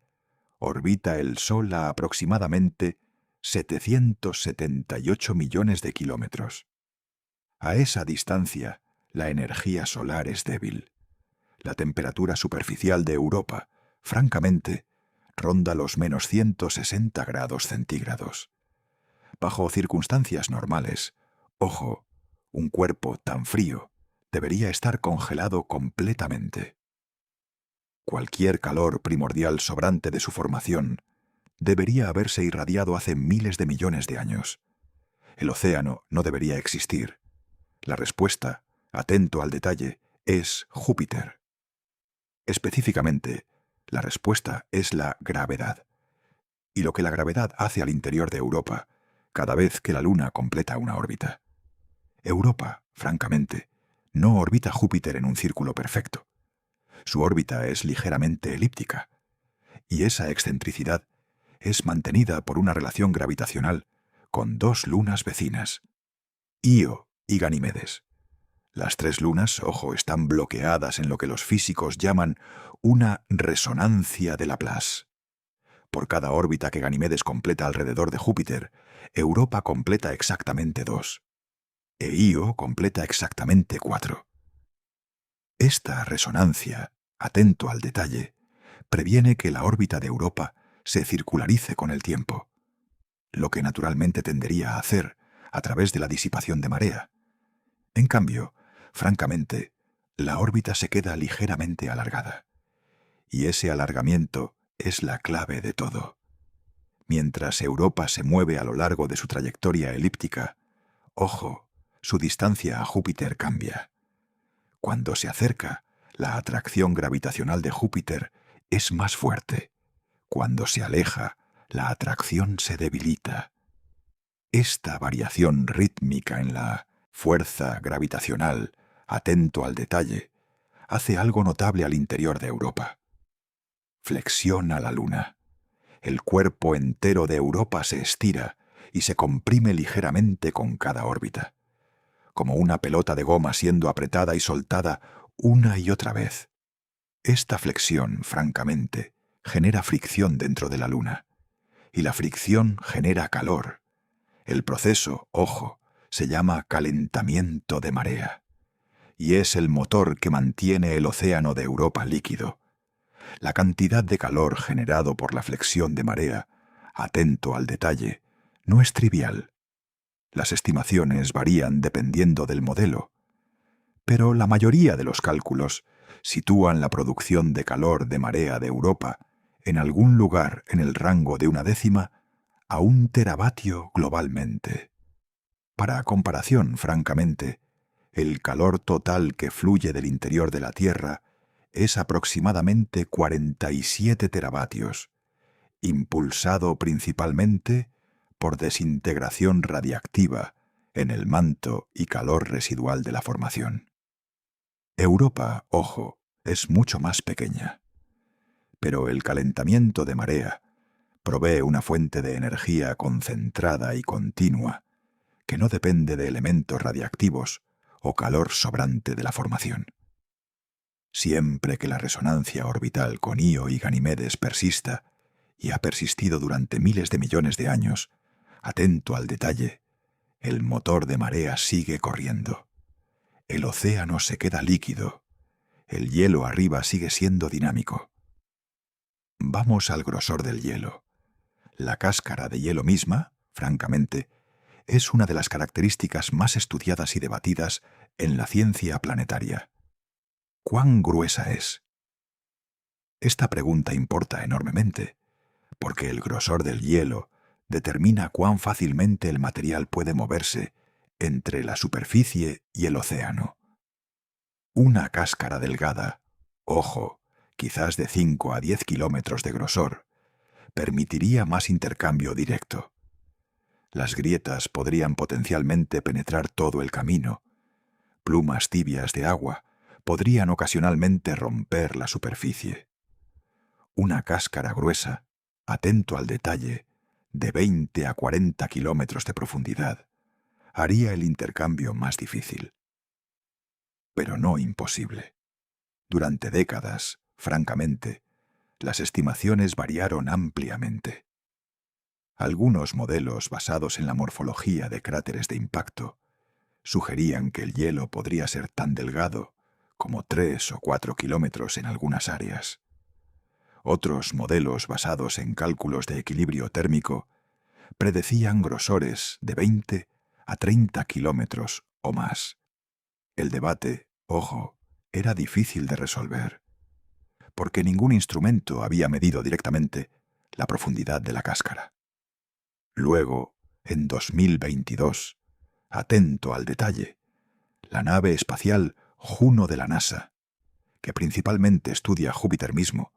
orbita el Sol a aproximadamente 778 millones de kilómetros. A esa distancia, la energía solar es débil. La temperatura superficial de Europa, francamente, ronda los menos 160 grados centígrados. Bajo circunstancias normales, ojo, un cuerpo tan frío debería estar congelado completamente. Cualquier calor primordial sobrante de su formación debería haberse irradiado hace miles de millones de años. El océano no debería existir. La respuesta, atento al detalle, es Júpiter. Específicamente, la respuesta es la gravedad. Y lo que la gravedad hace al interior de Europa cada vez que la Luna completa una órbita. Europa, francamente, no orbita Júpiter en un círculo perfecto. Su órbita es ligeramente elíptica, y esa excentricidad es mantenida por una relación gravitacional con dos lunas vecinas, Io y Ganimedes. Las tres lunas, ojo, están bloqueadas en lo que los físicos llaman una resonancia de Laplace. Por cada órbita que Ganimedes completa alrededor de Júpiter, Europa completa exactamente 2, e Io completa exactamente 4. Esta resonancia, atento al detalle, previene que la órbita de Europa se circularice con el tiempo, lo que naturalmente tendería a hacer a través de la disipación de marea. En cambio, francamente, la órbita se queda ligeramente alargada, y ese alargamiento es la clave de todo. Mientras Europa se mueve a lo largo de su trayectoria elíptica, ojo, su distancia a Júpiter cambia. Cuando se acerca, la atracción gravitacional de Júpiter es más fuerte. Cuando se aleja, la atracción se debilita. Esta variación rítmica en la fuerza gravitacional, atento al detalle, hace algo notable al interior de Europa. Flexiona la Luna. El cuerpo entero de Europa se estira y se comprime ligeramente con cada órbita, como una pelota de goma siendo apretada y soltada una y otra vez. Esta flexión, francamente, genera fricción dentro de la Luna, y la fricción genera calor. El proceso, ojo, se llama calentamiento de marea, y es el motor que mantiene el océano de Europa líquido. La cantidad de calor generado por la flexión de marea, atento al detalle, no es trivial. Las estimaciones varían dependiendo del modelo, pero la mayoría de los cálculos sitúan la producción de calor de marea de Europa en algún lugar en el rango de 1/10 a 1 teravatio globalmente. Para comparación, francamente, el calor total que fluye del interior de la Tierra es aproximadamente 47 teravatios, impulsado principalmente por desintegración radiactiva en el manto y calor residual de la formación. Europa, ojo, es mucho más pequeña, pero el calentamiento de marea provee una fuente de energía concentrada y continua que no depende de elementos radiactivos o calor sobrante de la formación. Siempre que la resonancia orbital con Io y Ganimedes persista, y ha persistido durante miles de millones de años, atento al detalle, el motor de marea sigue corriendo. El océano se queda líquido. El hielo arriba sigue siendo dinámico. Vamos al grosor del hielo. La cáscara de hielo misma, francamente, es una de las características más estudiadas y debatidas en la ciencia planetaria. ¿Cuán gruesa es? Esta pregunta importa enormemente, porque el grosor del hielo determina cuán fácilmente el material puede moverse entre la superficie y el océano. Una cáscara delgada, ojo, quizás de 5 a 10 kilómetros de grosor, permitiría más intercambio directo. Las grietas podrían potencialmente penetrar todo el camino. Plumas tibias de agua podrían ocasionalmente romper la superficie. Una cáscara gruesa, atento al detalle, de 20 a 40 kilómetros de profundidad, haría el intercambio más difícil. Pero no imposible. Durante décadas, francamente, las estimaciones variaron ampliamente. Algunos modelos basados en la morfología de cráteres de impacto sugerían que el hielo podría ser tan delgado como 3 o 4 kilómetros en algunas áreas. Otros modelos basados en cálculos de equilibrio térmico predecían grosores de 20 a 30 kilómetros o más. El debate, ojo, era difícil de resolver, porque ningún instrumento había medido directamente la profundidad de la cáscara. Luego, en 2022, atento al detalle, la nave espacial Juno de la NASA, que principalmente estudia Júpiter mismo,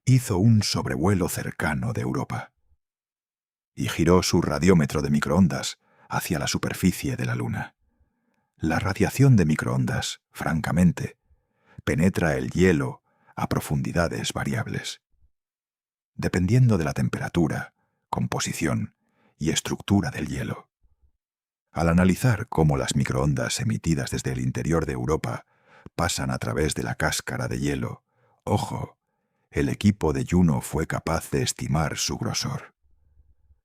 hizo un sobrevuelo cercano de Europa y giró su radiómetro de microondas hacia la superficie de la Luna. La radiación de microondas, francamente, penetra el hielo a profundidades variables. Dependiendo de la temperatura, composición y estructura del hielo. Al analizar cómo las microondas emitidas desde el interior de Europa pasan a través de la cáscara de hielo, ojo, el equipo de Juno fue capaz de estimar su grosor.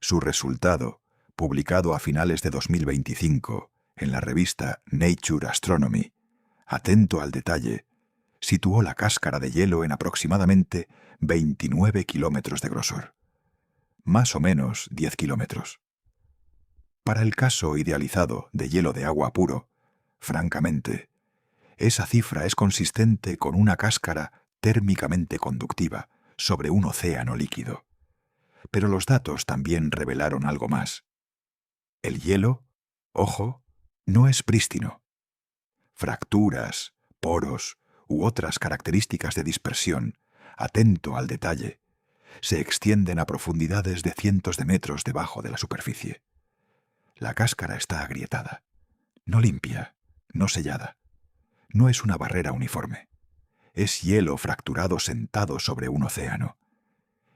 Su resultado, publicado a finales de 2025 en la revista Nature Astronomy, atento al detalle, situó la cáscara de hielo en aproximadamente 29 kilómetros de grosor. Más o menos 10 kilómetros. Para el caso idealizado de hielo de agua puro, francamente, esa cifra es consistente con una cáscara térmicamente conductiva sobre un océano líquido. Pero los datos también revelaron algo más. El hielo, ojo, no es prístino. Fracturas, poros u otras características de dispersión, atento al detalle, se extienden a profundidades de cientos de metros debajo de la superficie. La cáscara está agrietada, no limpia, no sellada. No es una barrera uniforme. Es hielo fracturado sentado sobre un océano.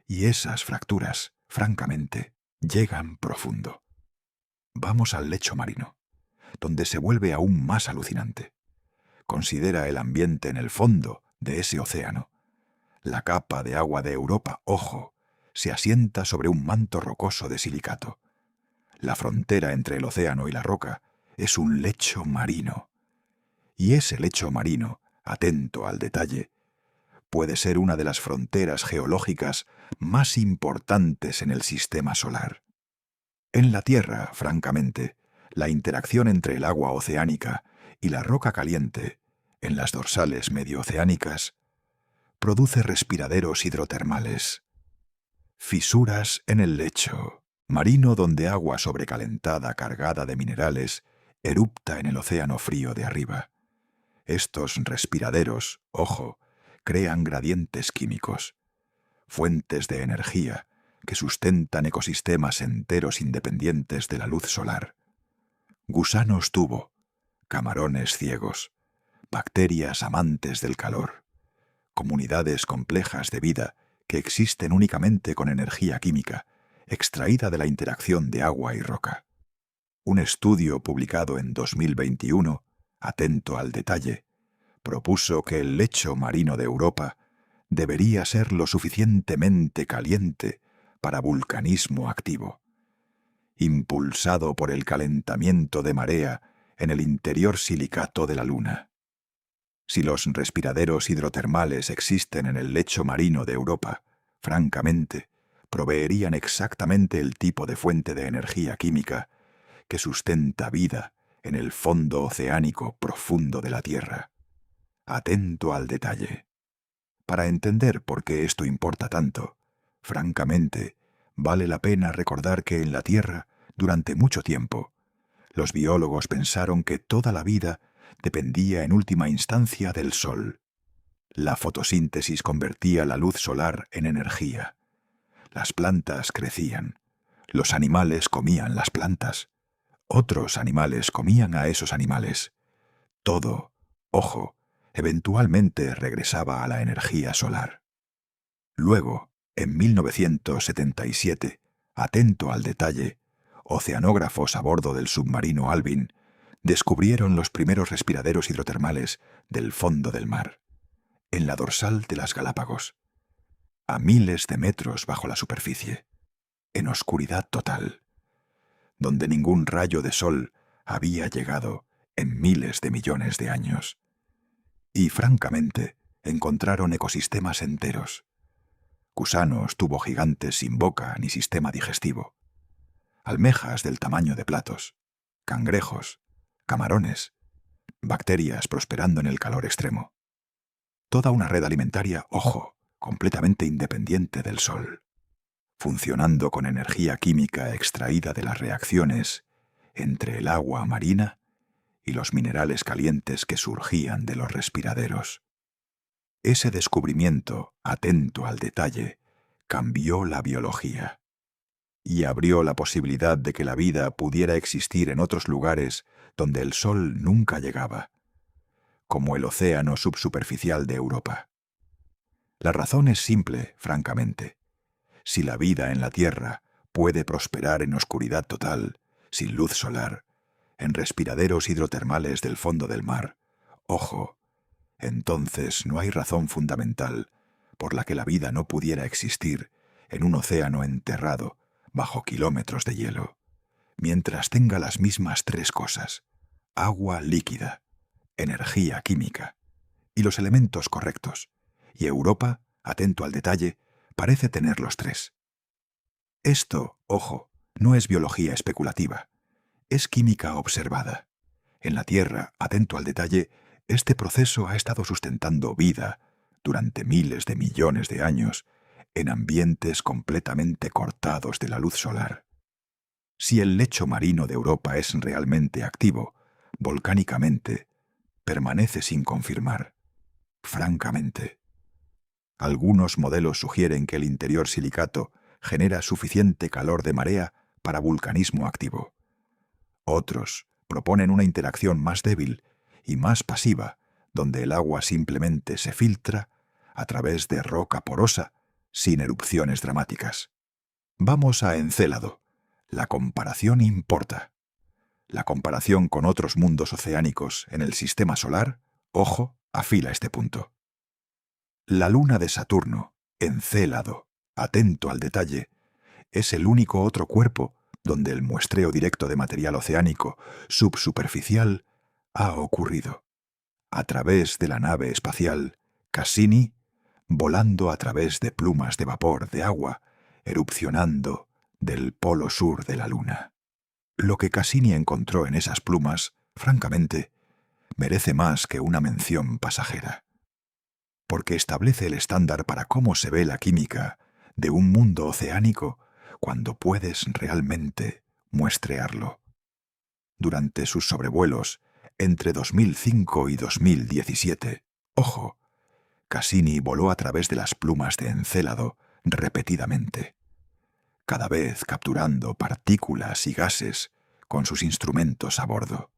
Y esas fracturas, francamente, llegan profundo. Vamos al lecho marino, donde se vuelve aún más alucinante. Considera el ambiente en el fondo de ese océano. La capa de agua de Europa, ojo, se asienta sobre un manto rocoso de silicato. La frontera entre el océano y la roca es un lecho marino. Y ese lecho marino, atento al detalle, puede ser una de las fronteras geológicas más importantes en el sistema solar. En la Tierra, francamente, la interacción entre el agua oceánica y la roca caliente, en las dorsales mediooceánicas, produce respiraderos hidrotermales. Fisuras en el lecho marino donde agua sobrecalentada cargada de minerales erupta en el océano frío de arriba. Estos respiraderos, ojo, crean gradientes químicos, fuentes de energía que sustentan ecosistemas enteros independientes de la luz solar. Gusanos tubo, camarones ciegos, bacterias amantes del calor, comunidades complejas de vida que existen únicamente con energía química, extraída de la interacción de agua y roca. Un estudio publicado en 2021, atento al detalle, propuso que el lecho marino de Europa debería ser lo suficientemente caliente para vulcanismo activo, impulsado por el calentamiento de marea en el interior silicato de la Luna. Si los respiraderos hidrotermales existen en el lecho marino de Europa, francamente, proveerían exactamente el tipo de fuente de energía química que sustenta vida en el fondo oceánico profundo de la Tierra. Atento al detalle. Para entender por qué esto importa tanto, francamente, vale la pena recordar que en la Tierra, durante mucho tiempo, los biólogos pensaron que toda la vida dependía en última instancia del Sol. La fotosíntesis convertía la luz solar en energía. Las plantas crecían. Los animales comían las plantas. Otros animales comían a esos animales. Todo, ojo, eventualmente regresaba a la energía solar. Luego, en 1977, atento al detalle, oceanógrafos a bordo del submarino Alvin descubrieron los primeros respiraderos hidrotermales del fondo del mar, en la dorsal de las Galápagos, a miles de metros bajo la superficie, en oscuridad total, donde ningún rayo de sol había llegado en miles de millones de años. Y, francamente, encontraron ecosistemas enteros. Gusanos tubo gigantes sin boca ni sistema digestivo. Almejas del tamaño de platos. Cangrejos. Camarones. Bacterias prosperando en el calor extremo. Toda una red alimentaria, ojo, completamente independiente del sol. funcionando con energía química extraída de las reacciones entre el agua marina y los minerales calientes que surgían de los respiraderos. Ese descubrimiento, atento al detalle, cambió la biología y abrió la posibilidad de que la vida pudiera existir en otros lugares donde el sol nunca llegaba, como el océano subsuperficial de Europa. La razón es simple, francamente. Si la vida en la Tierra puede prosperar en oscuridad total, sin luz solar, en respiraderos hidrotermales del fondo del mar, ojo, entonces no hay razón fundamental por la que la vida no pudiera existir en un océano enterrado bajo kilómetros de hielo, mientras tenga las mismas tres cosas: agua líquida, energía química y los elementos correctos. Y Europa, atento al detalle, parece tener los tres. Esto, ojo, no es biología especulativa, es química observada. En la Tierra, atento al detalle, este proceso ha estado sustentando vida durante miles de millones de años en ambientes completamente cortados de la luz solar. Si el lecho marino de Europa es realmente activo, volcánicamente, permanece sin confirmar. Francamente, algunos modelos sugieren que el interior silicato genera suficiente calor de marea para vulcanismo activo. Otros proponen una interacción más débil y más pasiva, donde el agua simplemente se filtra a través de roca porosa, sin erupciones dramáticas. Vamos a Encélado. La comparación importa. La comparación con otros mundos oceánicos en el sistema solar, ojo, afila este punto. La luna de Saturno, Encélado, atento al detalle, es el único otro cuerpo donde el muestreo directo de material oceánico subsuperficial ha ocurrido, a través de la nave espacial Cassini, volando a través de plumas de vapor de agua, erupcionando del polo sur de la Luna. Lo que Cassini encontró en esas plumas, francamente, merece más que una mención pasajera, porque establece el estándar para cómo se ve la química de un mundo oceánico cuando puedes realmente muestrearlo. Durante sus sobrevuelos entre 2005 y 2017, ojo, Cassini voló a través de las plumas de Encélado repetidamente, cada vez capturando partículas y gases con sus instrumentos a bordo.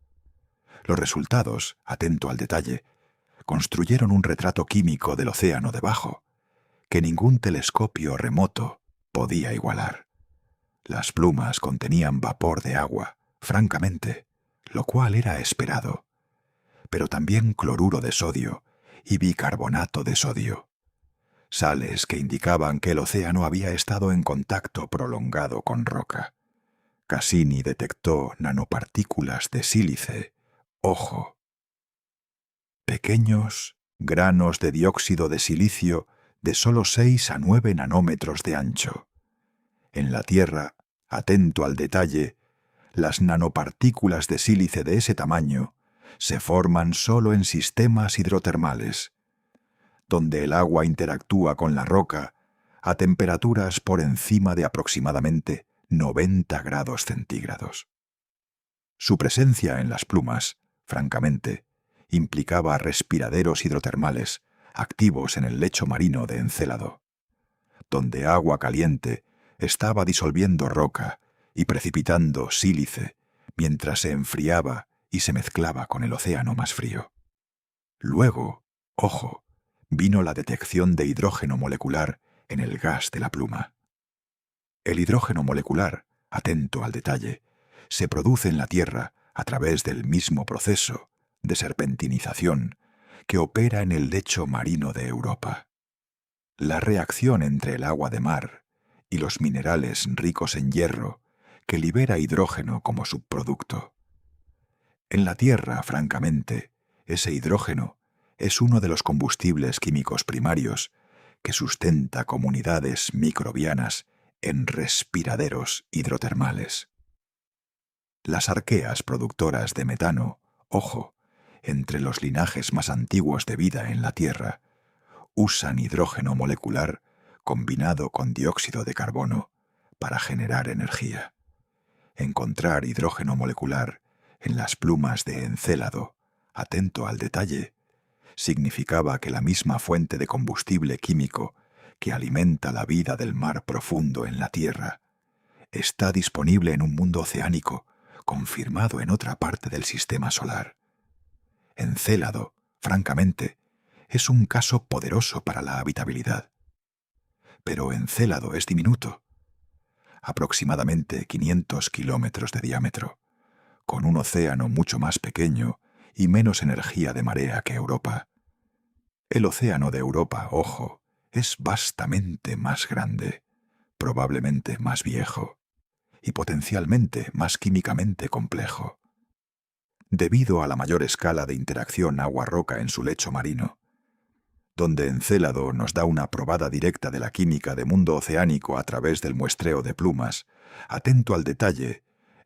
Los resultados, atento al detalle, construyeron un retrato químico del océano debajo, que ningún telescopio remoto podía igualar. Las plumas contenían vapor de agua, francamente, lo cual era esperado, pero también cloruro de sodio y bicarbonato de sodio, sales que indicaban que el océano había estado en contacto prolongado con roca. Cassini detectó nanopartículas de sílice, ojo, pequeños granos de dióxido de silicio de solo 6 a 9 nanómetros de ancho. En la Tierra, atento al detalle, las nanopartículas de sílice de ese tamaño se forman solo en sistemas hidrotermales, donde el agua interactúa con la roca a temperaturas por encima de aproximadamente 90 grados centígrados. Su presencia en las plumas, francamente, implicaba respiraderos hidrotermales activos en el lecho marino de Encélado, donde agua caliente estaba disolviendo roca y precipitando sílice mientras se enfriaba y se mezclaba con el océano más frío. Luego, ojo, vino la detección de hidrógeno molecular en el gas de la pluma. El hidrógeno molecular, atento al detalle, se produce en la Tierra a través del mismo proceso de serpentinización que opera en el lecho marino de Europa. La reacción entre el agua de mar y los minerales ricos en hierro que libera hidrógeno como subproducto. En la Tierra, francamente, ese hidrógeno es uno de los combustibles químicos primarios que sustenta comunidades microbianas en respiraderos hidrotermales. Las arqueas productoras de metano, ojo, entre los linajes más antiguos de vida en la Tierra, usan hidrógeno molecular combinado con dióxido de carbono para generar energía. Encontrar hidrógeno molecular en las plumas de Encélado, atento al detalle, significaba que la misma fuente de combustible químico que alimenta la vida del mar profundo en la Tierra está disponible en un mundo oceánico confirmado en otra parte del sistema solar. Encélado, francamente, es un caso poderoso para la habitabilidad. Pero Encélado es diminuto, aproximadamente 500 kilómetros de diámetro, con un océano mucho más pequeño y menos energía de marea que Europa. El océano de Europa, ojo, es vastamente más grande, probablemente más viejo y potencialmente más químicamente complejo. Debido a la mayor escala de interacción agua-roca en su lecho marino, donde Encélado nos da una probada directa de la química de mundo oceánico a través del muestreo de plumas, atento al detalle,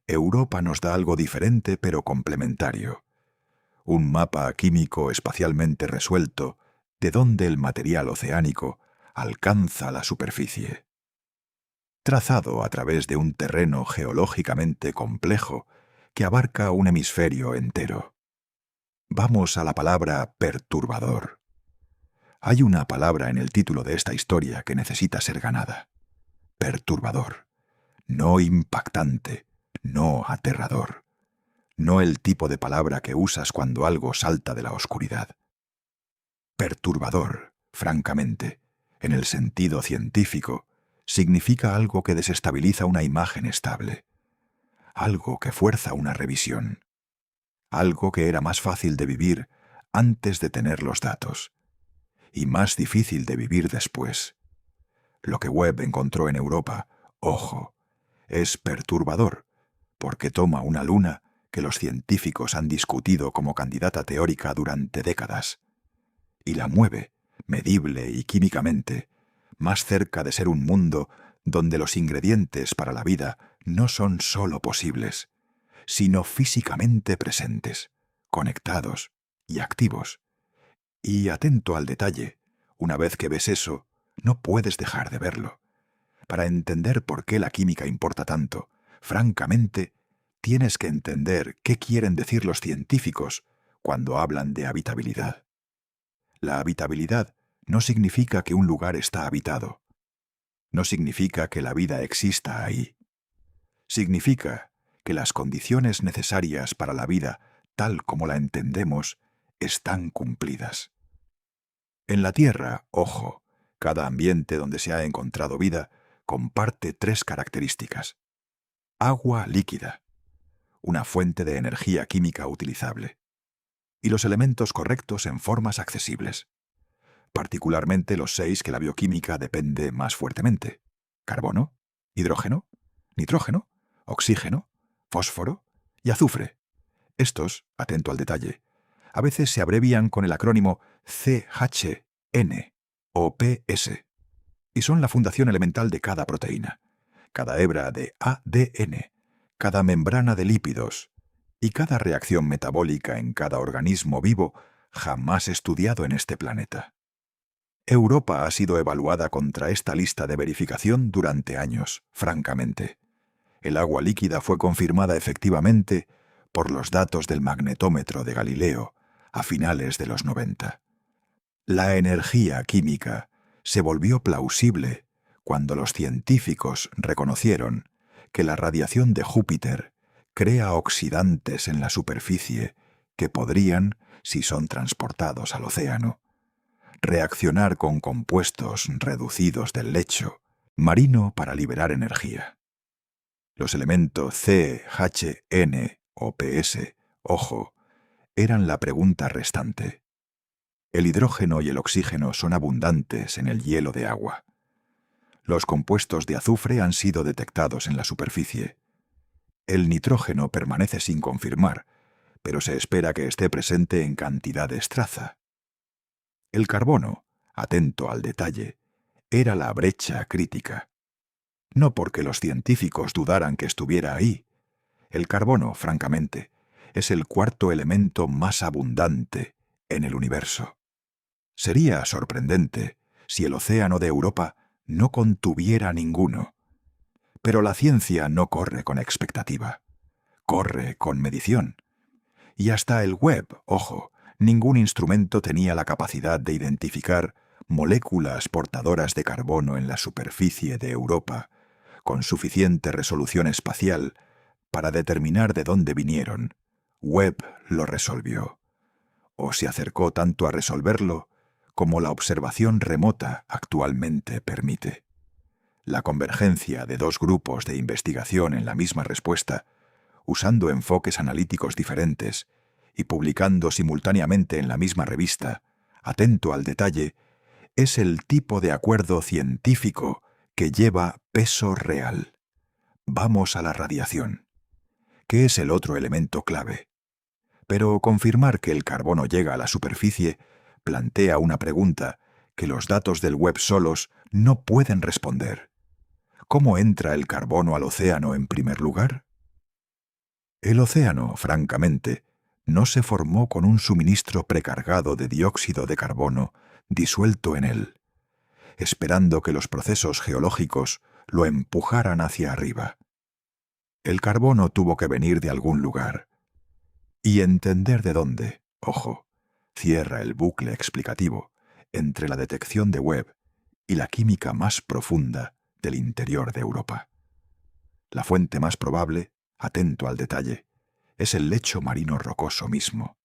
Europa nos da algo diferente pero complementario. Un mapa químico espacialmente resuelto de donde el material oceánico alcanza la superficie. Trazado a través de un terreno geológicamente complejo que abarca un hemisferio entero. Vamos a la palabra perturbador. Hay una palabra en el título de esta historia que necesita ser ganada. Perturbador. No impactante, no aterrador. No el tipo de palabra que usas cuando algo salta de la oscuridad. Perturbador, francamente, en el sentido científico, significa algo que desestabiliza una imagen estable, algo que fuerza una revisión, algo que era más fácil de vivir antes de tener los datos, y más difícil de vivir después. Lo que Webb encontró en Europa, ojo, es perturbador, porque toma una luna que los científicos han discutido como candidata teórica durante décadas, y la mueve, medible y químicamente, más cerca de ser un mundo donde los ingredientes para la vida no son sólo posibles, sino físicamente presentes, conectados y activos. Y atento al detalle, una vez que ves eso, no puedes dejar de verlo. Para entender por qué la química importa tanto, francamente, tienes que entender qué quieren decir los científicos cuando hablan de habitabilidad. La habitabilidad no significa que un lugar está habitado. No significa que la vida exista ahí. Significa que las condiciones necesarias para la vida, tal como la entendemos, están cumplidas. En la Tierra, ojo, cada ambiente donde se ha encontrado vida comparte tres características. Agua líquida, una fuente de energía química utilizable, y los elementos correctos en formas accesibles, particularmente los 6 que la bioquímica depende más fuertemente: carbono, hidrógeno, nitrógeno, oxígeno, fósforo y azufre. Estos, atento al detalle, a veces se abrevian con el acrónimo CHN o PS, y son la fundación elemental de cada proteína, cada hebra de ADN, cada membrana de lípidos y cada reacción metabólica en cada organismo vivo jamás estudiado en este planeta. Europa ha sido evaluada contra esta lista de verificación durante años, francamente. El agua líquida fue confirmada efectivamente por los datos del magnetómetro de Galileo a finales de los 90. La energía química se volvió plausible cuando los científicos reconocieron que la radiación de Júpiter crea oxidantes en la superficie que podrían, si son transportados al océano, reaccionar con compuestos reducidos del lecho marino para liberar energía. Los elementos C, H, N o PS, ojo, eran la pregunta restante. El hidrógeno y el oxígeno son abundantes en el hielo de agua. Los compuestos de azufre han sido detectados en la superficie. El nitrógeno permanece sin confirmar, pero se espera que esté presente en cantidades traza. El carbono, atento al detalle, era la brecha crítica. No porque los científicos dudaran que estuviera ahí. El carbono, francamente, es el cuarto elemento más abundante en el universo. Sería sorprendente si el océano de Europa no contuviera ninguno. Pero la ciencia no corre con expectativa, corre con medición. Y hasta el Webb, ojo, ningún instrumento tenía la capacidad de identificar moléculas portadoras de carbono en la superficie de Europa, con suficiente resolución espacial para determinar de dónde vinieron. Webb lo resolvió, o se acercó tanto a resolverlo como la observación remota actualmente permite. La convergencia de dos grupos de investigación en la misma respuesta, usando enfoques analíticos diferentes y publicando simultáneamente en la misma revista, atento al detalle, es el tipo de acuerdo científico que lleva peso real. Vamos a la radiación, que es el otro elemento clave. Pero confirmar que el carbono llega a la superficie plantea una pregunta que los datos del Webb solos no pueden responder. ¿Cómo entra el carbono al océano en primer lugar? El océano, francamente, no se formó con un suministro precargado de dióxido de carbono disuelto en él, esperando que los procesos geológicos lo empujaran hacia arriba. El carbono tuvo que venir de algún lugar. Y entender de dónde, ojo, cierra el bucle explicativo entre la detección de Webb y la química más profunda del interior de Europa. La fuente más probable, atento al detalle, es el lecho marino rocoso mismo.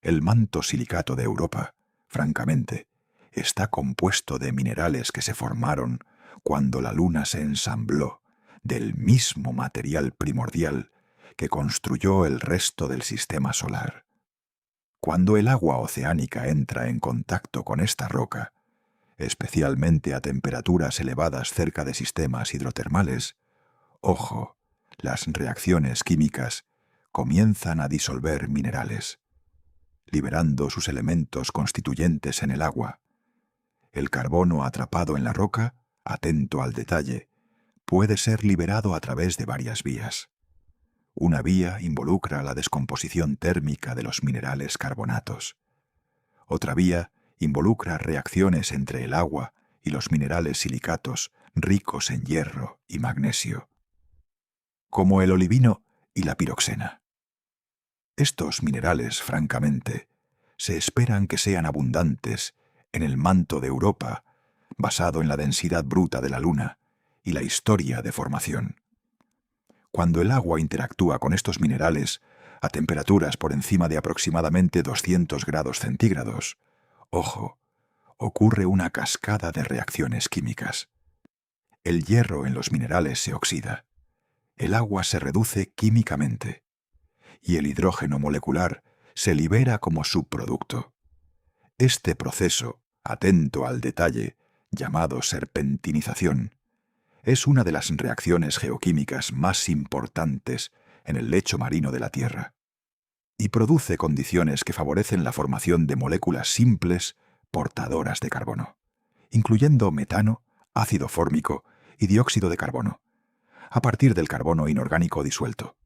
El manto silicato de Europa, francamente, está compuesto de minerales que se formaron cuando la Luna se ensambló del mismo material primordial que construyó el resto del sistema solar. Cuando el agua oceánica entra en contacto con esta roca, especialmente a temperaturas elevadas cerca de sistemas hidrotermales, ojo, las reacciones químicas comienzan a disolver minerales, liberando sus elementos constituyentes en el agua. El carbono atrapado en la roca, atento al detalle, puede ser liberado a través de varias vías. Una vía involucra la descomposición térmica de los minerales carbonatos. Otra vía involucra reacciones entre el agua y los minerales silicatos ricos en hierro y magnesio, como el olivino y la piroxena. Estos minerales, francamente, se esperan que sean abundantes en el manto de Europa, basado en la densidad bruta de la Luna y la historia de formación. Cuando el agua interactúa con estos minerales a temperaturas por encima de aproximadamente 200 grados centígrados, ojo, ocurre una cascada de reacciones químicas. El hierro en los minerales se oxida, el agua se reduce químicamente y el hidrógeno molecular se libera como subproducto. Este proceso, atento al detalle, llamado serpentinización, es una de las reacciones geoquímicas más importantes en el lecho marino de la Tierra y produce condiciones que favorecen la formación de moléculas simples portadoras de carbono, incluyendo metano, ácido fórmico y dióxido de carbono, a partir del carbono inorgánico disuelto.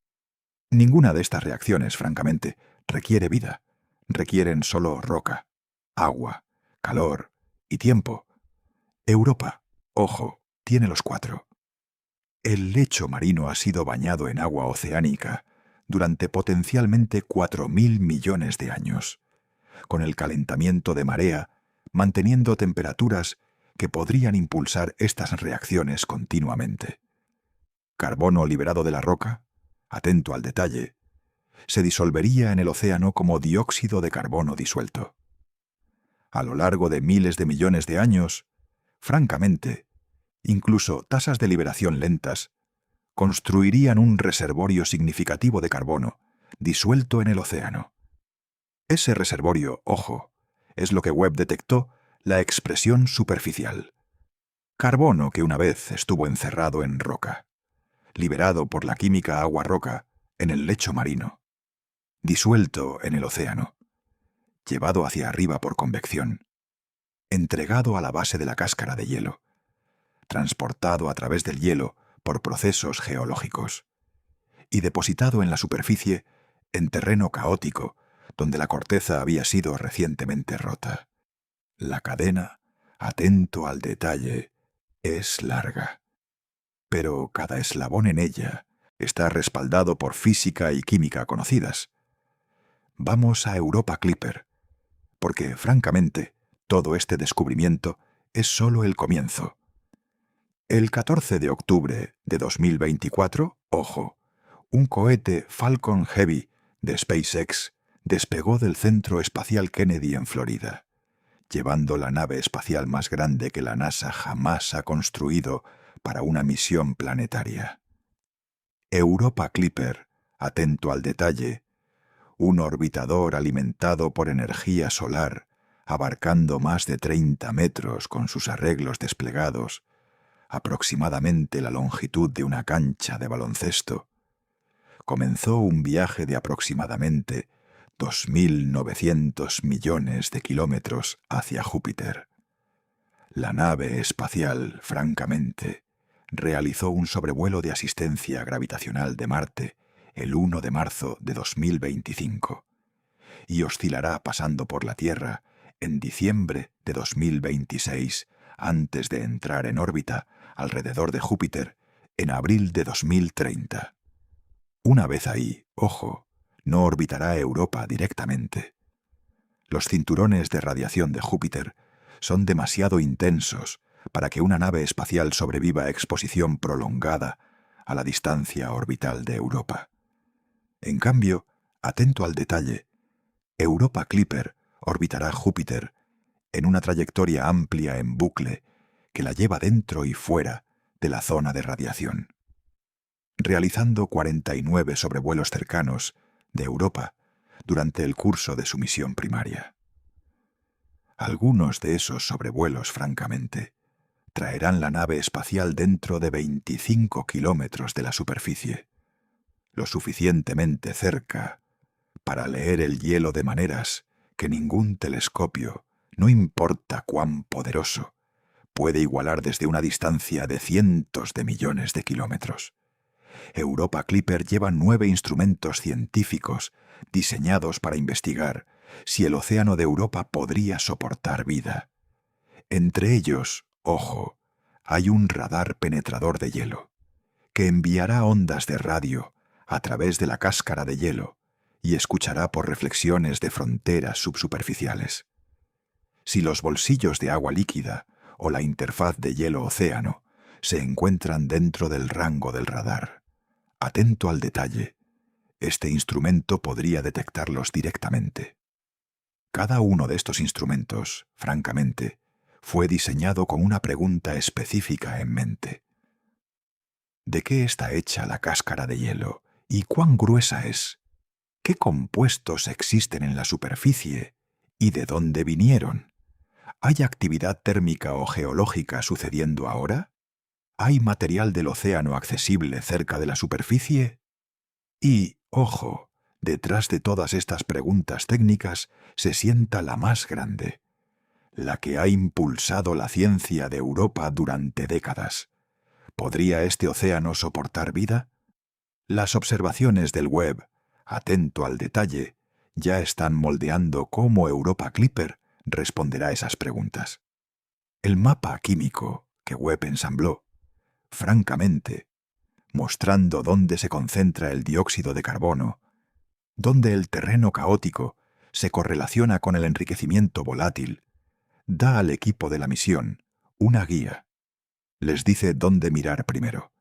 Ninguna de estas reacciones, francamente, requiere vida. Requieren solo roca, agua, calor y tiempo. Europa, ojo, tiene los cuatro. El lecho marino ha sido bañado en agua oceánica durante potencialmente 4.000 millones de años, con el calentamiento de marea manteniendo temperaturas que podrían impulsar estas reacciones continuamente. Carbono liberado de la roca, atento al detalle, se disolvería en el océano como dióxido de carbono disuelto. A lo largo de miles de millones de años, francamente, incluso tasas de liberación lentas, construirían un reservorio significativo de carbono disuelto en el océano. Ese reservorio, ojo, es lo que Webb detectó la expresión superficial. Carbono que una vez estuvo encerrado en roca, liberado por la química agua-roca en el lecho marino, disuelto en el océano, llevado hacia arriba por convección, entregado a la base de la cáscara de hielo, transportado a través del hielo por procesos geológicos y depositado en la superficie en terreno caótico donde la corteza había sido recientemente rota. La cadena, atento al detalle, Es larga, pero cada eslabón en ella está respaldado por física y química conocidas. Vamos a Europa Clipper, porque, francamente, todo este descubrimiento es solo el comienzo. El 14 de octubre de 2024, ojo, un cohete Falcon Heavy de SpaceX despegó del Centro Espacial Kennedy en Florida, llevando la nave espacial más grande que la NASA jamás ha construido para una misión planetaria. Europa Clipper, atento al detalle, un orbitador alimentado por energía solar, abarcando más de 30 metros con sus arreglos desplegados, aproximadamente la longitud de una cancha de baloncesto, comenzó un viaje de aproximadamente 2.900 millones de kilómetros hacia Júpiter. La nave espacial, francamente, realizó un sobrevuelo de asistencia gravitacional de Marte el 1 de marzo de 2025 y oscilará pasando por la Tierra en diciembre de 2026 antes de entrar en órbita alrededor de Júpiter en abril de 2030. Una vez ahí, ojo, no orbitará Europa directamente. Los cinturones de radiación de Júpiter son demasiado intensos para que una nave espacial sobreviva a exposición prolongada a la distancia orbital de Europa. En cambio, atento al detalle, Europa Clipper orbitará Júpiter en una trayectoria amplia en bucle que la lleva dentro y fuera de la zona de radiación, realizando 49 sobrevuelos cercanos de Europa durante el curso de su misión primaria. Algunos de esos sobrevuelos, francamente, traerán la nave espacial dentro de 25 kilómetros de la superficie, lo suficientemente cerca para leer el hielo de maneras que ningún telescopio, no importa cuán poderoso, puede igualar desde una distancia de cientos de millones de kilómetros. Europa Clipper lleva 9 instrumentos científicos diseñados para investigar si el océano de Europa podría soportar vida. Entre ellos, ojo, hay un radar penetrador de hielo, que enviará ondas de radio a través de la cáscara de hielo y escuchará por reflexiones de fronteras subsuperficiales. Si los bolsillos de agua líquida o la interfaz de hielo-océano se encuentran dentro del rango del radar, atento al detalle, este instrumento podría detectarlos directamente. Cada uno de estos instrumentos, francamente, fue diseñado con una pregunta específica en mente. ¿De qué está hecha la cáscara de hielo y cuán gruesa es? ¿Qué compuestos existen en la superficie y de dónde vinieron? ¿Hay actividad térmica o geológica sucediendo ahora? ¿Hay material del océano accesible cerca de la superficie? Y, ojo, detrás de todas estas preguntas técnicas se sienta la más grande, la que ha impulsado la ciencia de Europa durante décadas. ¿Podría este océano soportar vida? Las observaciones del Webb, atento al detalle, ya están moldeando cómo Europa Clipper responderá a esas preguntas. El mapa químico que Webb ensambló, francamente, mostrando dónde se concentra el dióxido de carbono, dónde el terreno caótico se correlaciona con el enriquecimiento volátil, da al equipo de la misión una guía. Les dice dónde mirar primero.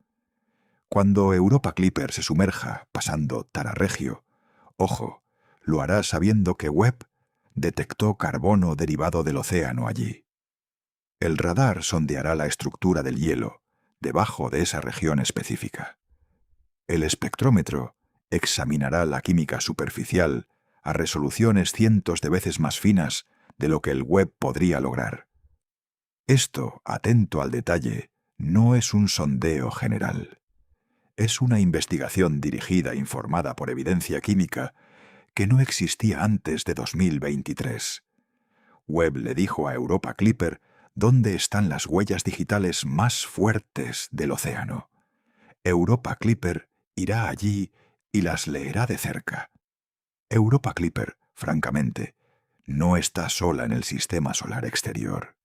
Cuando Europa Clipper se sumerja pasando Tara Regio, ojo, lo hará sabiendo que Webb detectó carbono derivado del océano allí. El radar sondeará la estructura del hielo debajo de esa región específica. El espectrómetro examinará la química superficial a resoluciones cientos de veces más finas de lo que el Webb podría lograr. Esto, atento al detalle, no es un sondeo general. Es una investigación dirigida e informada por evidencia química que no existía antes de 2023. Webb le dijo a Europa Clipper dónde están las huellas digitales más fuertes del océano. Europa Clipper irá allí y las leerá de cerca. Europa Clipper, francamente, no está sola en el sistema solar exterior.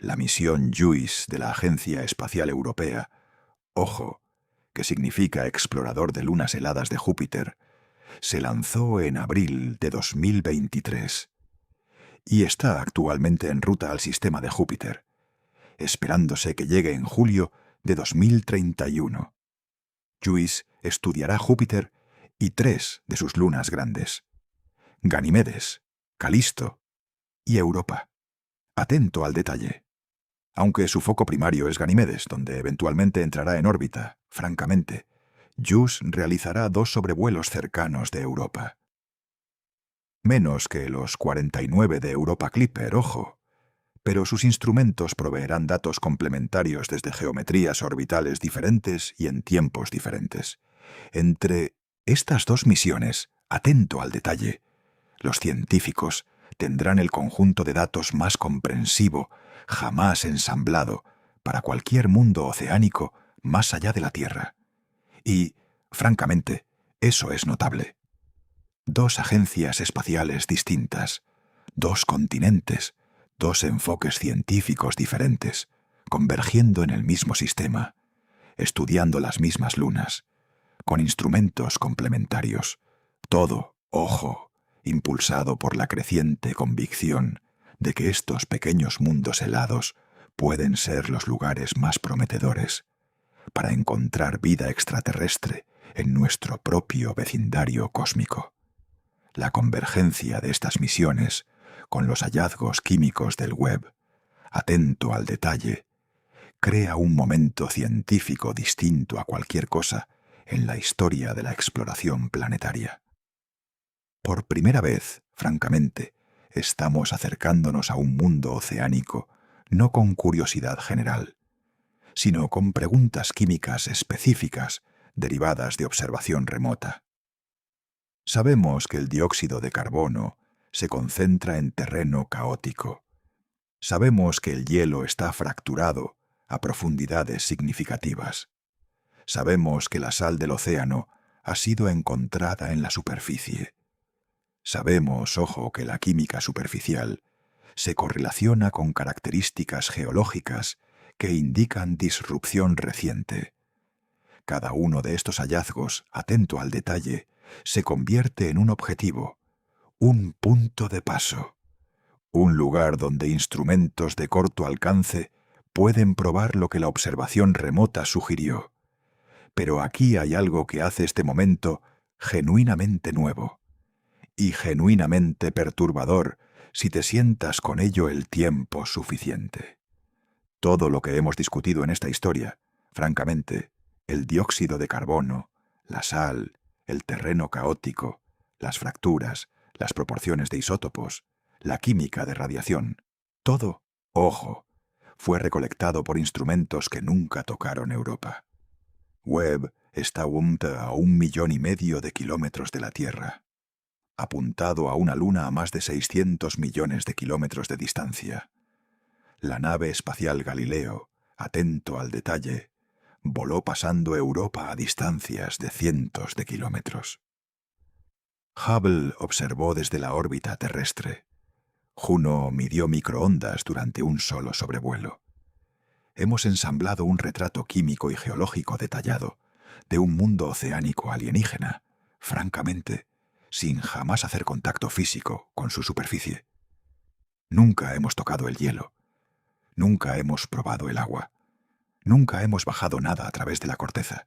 La misión JUICE de la Agencia Espacial Europea, ojo, que significa Explorador de Lunas Heladas de Júpiter, se lanzó en abril de 2023 y está actualmente en ruta al sistema de Júpiter, esperándose que llegue en julio de 2031. JUICE estudiará Júpiter y 3 de sus lunas grandes: Ganimedes, Calisto y Europa. Atento al detalle. Aunque su foco primario es Ganimedes, donde eventualmente entrará en órbita, francamente, JUICE realizará 2 sobrevuelos cercanos de Europa. Menos que los 49 de Europa Clipper, ojo, pero sus instrumentos proveerán datos complementarios desde geometrías orbitales diferentes y en tiempos diferentes. Entre estas 2 misiones, atento al detalle, los científicos tendrán el conjunto de datos más comprensivo jamás ensamblado para cualquier mundo oceánico más allá de la Tierra. Y, francamente, eso es notable. 2 agencias espaciales distintas, 2 continentes, 2 enfoques científicos diferentes, convergiendo en el mismo sistema, estudiando las mismas lunas, con instrumentos complementarios. Todo, ojo, impulsado por la creciente convicción de que estos pequeños mundos helados pueden ser los lugares más prometedores para encontrar vida extraterrestre en nuestro propio vecindario cósmico. La convergencia de estas misiones con los hallazgos químicos del Webb, atento al detalle, crea un momento científico distinto a cualquier cosa en la historia de la exploración planetaria. Por primera vez, francamente, estamos acercándonos a un mundo oceánico no con curiosidad general, sino con preguntas químicas específicas derivadas de observación remota. Sabemos que el dióxido de carbono se concentra en terreno caótico. Sabemos que el hielo está fracturado a profundidades significativas. Sabemos que la sal del océano ha sido encontrada en la superficie. Sabemos, ojo, que la química superficial se correlaciona con características geológicas que indican disrupción reciente. Cada uno de estos hallazgos, atento al detalle, se convierte en un objetivo, un punto de paso, un lugar donde instrumentos de corto alcance pueden probar lo que la observación remota sugirió. Pero aquí hay algo que hace este momento genuinamente nuevo y genuinamente perturbador si te sientas con ello el tiempo suficiente. Todo lo que hemos discutido en esta historia, francamente, el dióxido de carbono, la sal, el terreno caótico, las fracturas, las proporciones de isótopos, la química de radiación, todo, ojo, fue recolectado por instrumentos que nunca tocaron Europa. Webb está a 1,5 millones de kilómetros de la Tierra, apuntado a una luna a más de 600 millones de kilómetros de distancia. La nave espacial Galileo, atento al detalle, voló pasando Europa a distancias de cientos de kilómetros. Hubble observó desde la órbita terrestre. Juno midió microondas durante un solo sobrevuelo. Hemos ensamblado un retrato químico y geológico detallado de un mundo oceánico alienígena, francamente, sin jamás hacer contacto físico con su superficie. Nunca hemos tocado el hielo. Nunca hemos probado el agua. Nunca hemos bajado nada a través de la corteza.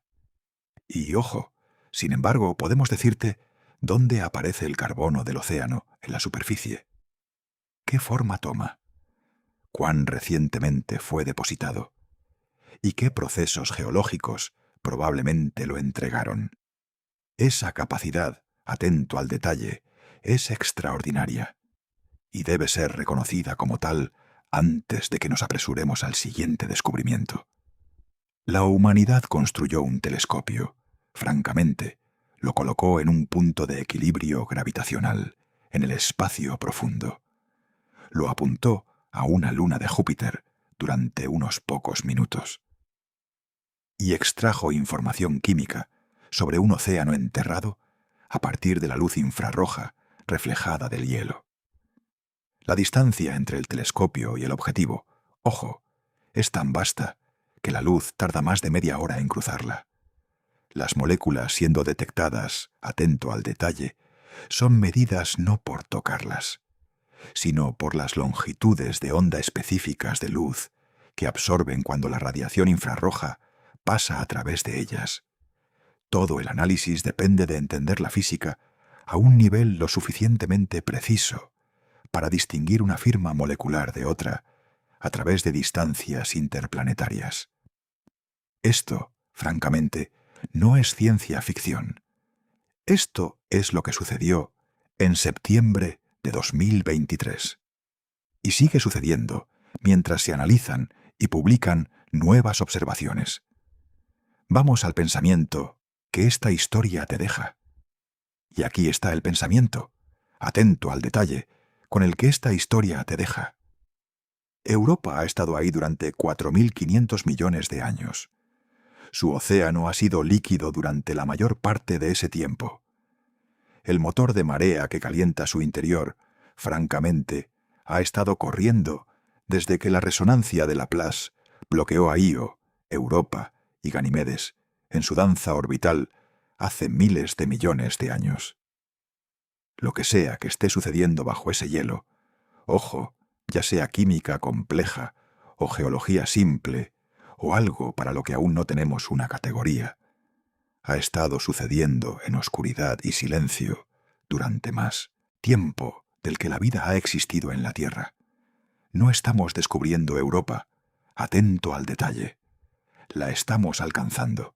Y, ojo, sin embargo, podemos decirte dónde aparece el carbono del océano en la superficie. ¿Qué forma toma? ¿Cuán recientemente fue depositado? ¿Y qué procesos geológicos probablemente lo entregaron? Esa capacidad, atento al detalle, es extraordinaria y debe ser reconocida como tal antes de que nos apresuremos al siguiente descubrimiento. La humanidad construyó un telescopio. Francamente, lo colocó en un punto de equilibrio gravitacional, en el espacio profundo. Lo apuntó a una luna de Júpiter durante unos pocos minutos. Y extrajo información química sobre un océano enterrado a partir de la luz infrarroja reflejada del hielo. La distancia entre el telescopio y el objetivo, Ojo, es tan vasta que la luz tarda más de media hora en cruzarla. Las moléculas siendo detectadas, atento al detalle, son medidas no por tocarlas, sino por las longitudes de onda específicas de luz que absorben cuando la radiación infrarroja pasa a través de ellas. Todo el análisis depende de entender la física a un nivel lo suficientemente preciso para distinguir una firma molecular de otra a través de distancias interplanetarias. Esto, francamente, no es ciencia ficción. Esto es lo que sucedió en septiembre de 2023. Y sigue sucediendo mientras se analizan y publican nuevas observaciones. Vamos al pensamiento que esta historia te deja. Y aquí está el pensamiento, atento al detalle, con el que esta historia te deja. Europa ha estado ahí durante 4.500 millones de años. Su océano ha sido líquido durante la mayor parte de ese tiempo. El motor de marea que calienta su interior, francamente, ha estado corriendo desde que la resonancia de Laplace bloqueó a Io, Europa y Ganimedes en su danza orbital hace miles de millones de años. Lo que sea que esté sucediendo bajo ese hielo, ojo, ya sea química compleja o geología simple o algo para lo que aún no tenemos una categoría, ha estado sucediendo en oscuridad y silencio durante más tiempo del que la vida ha existido en la Tierra. No estamos descubriendo Europa, atento al detalle. La estamos alcanzando.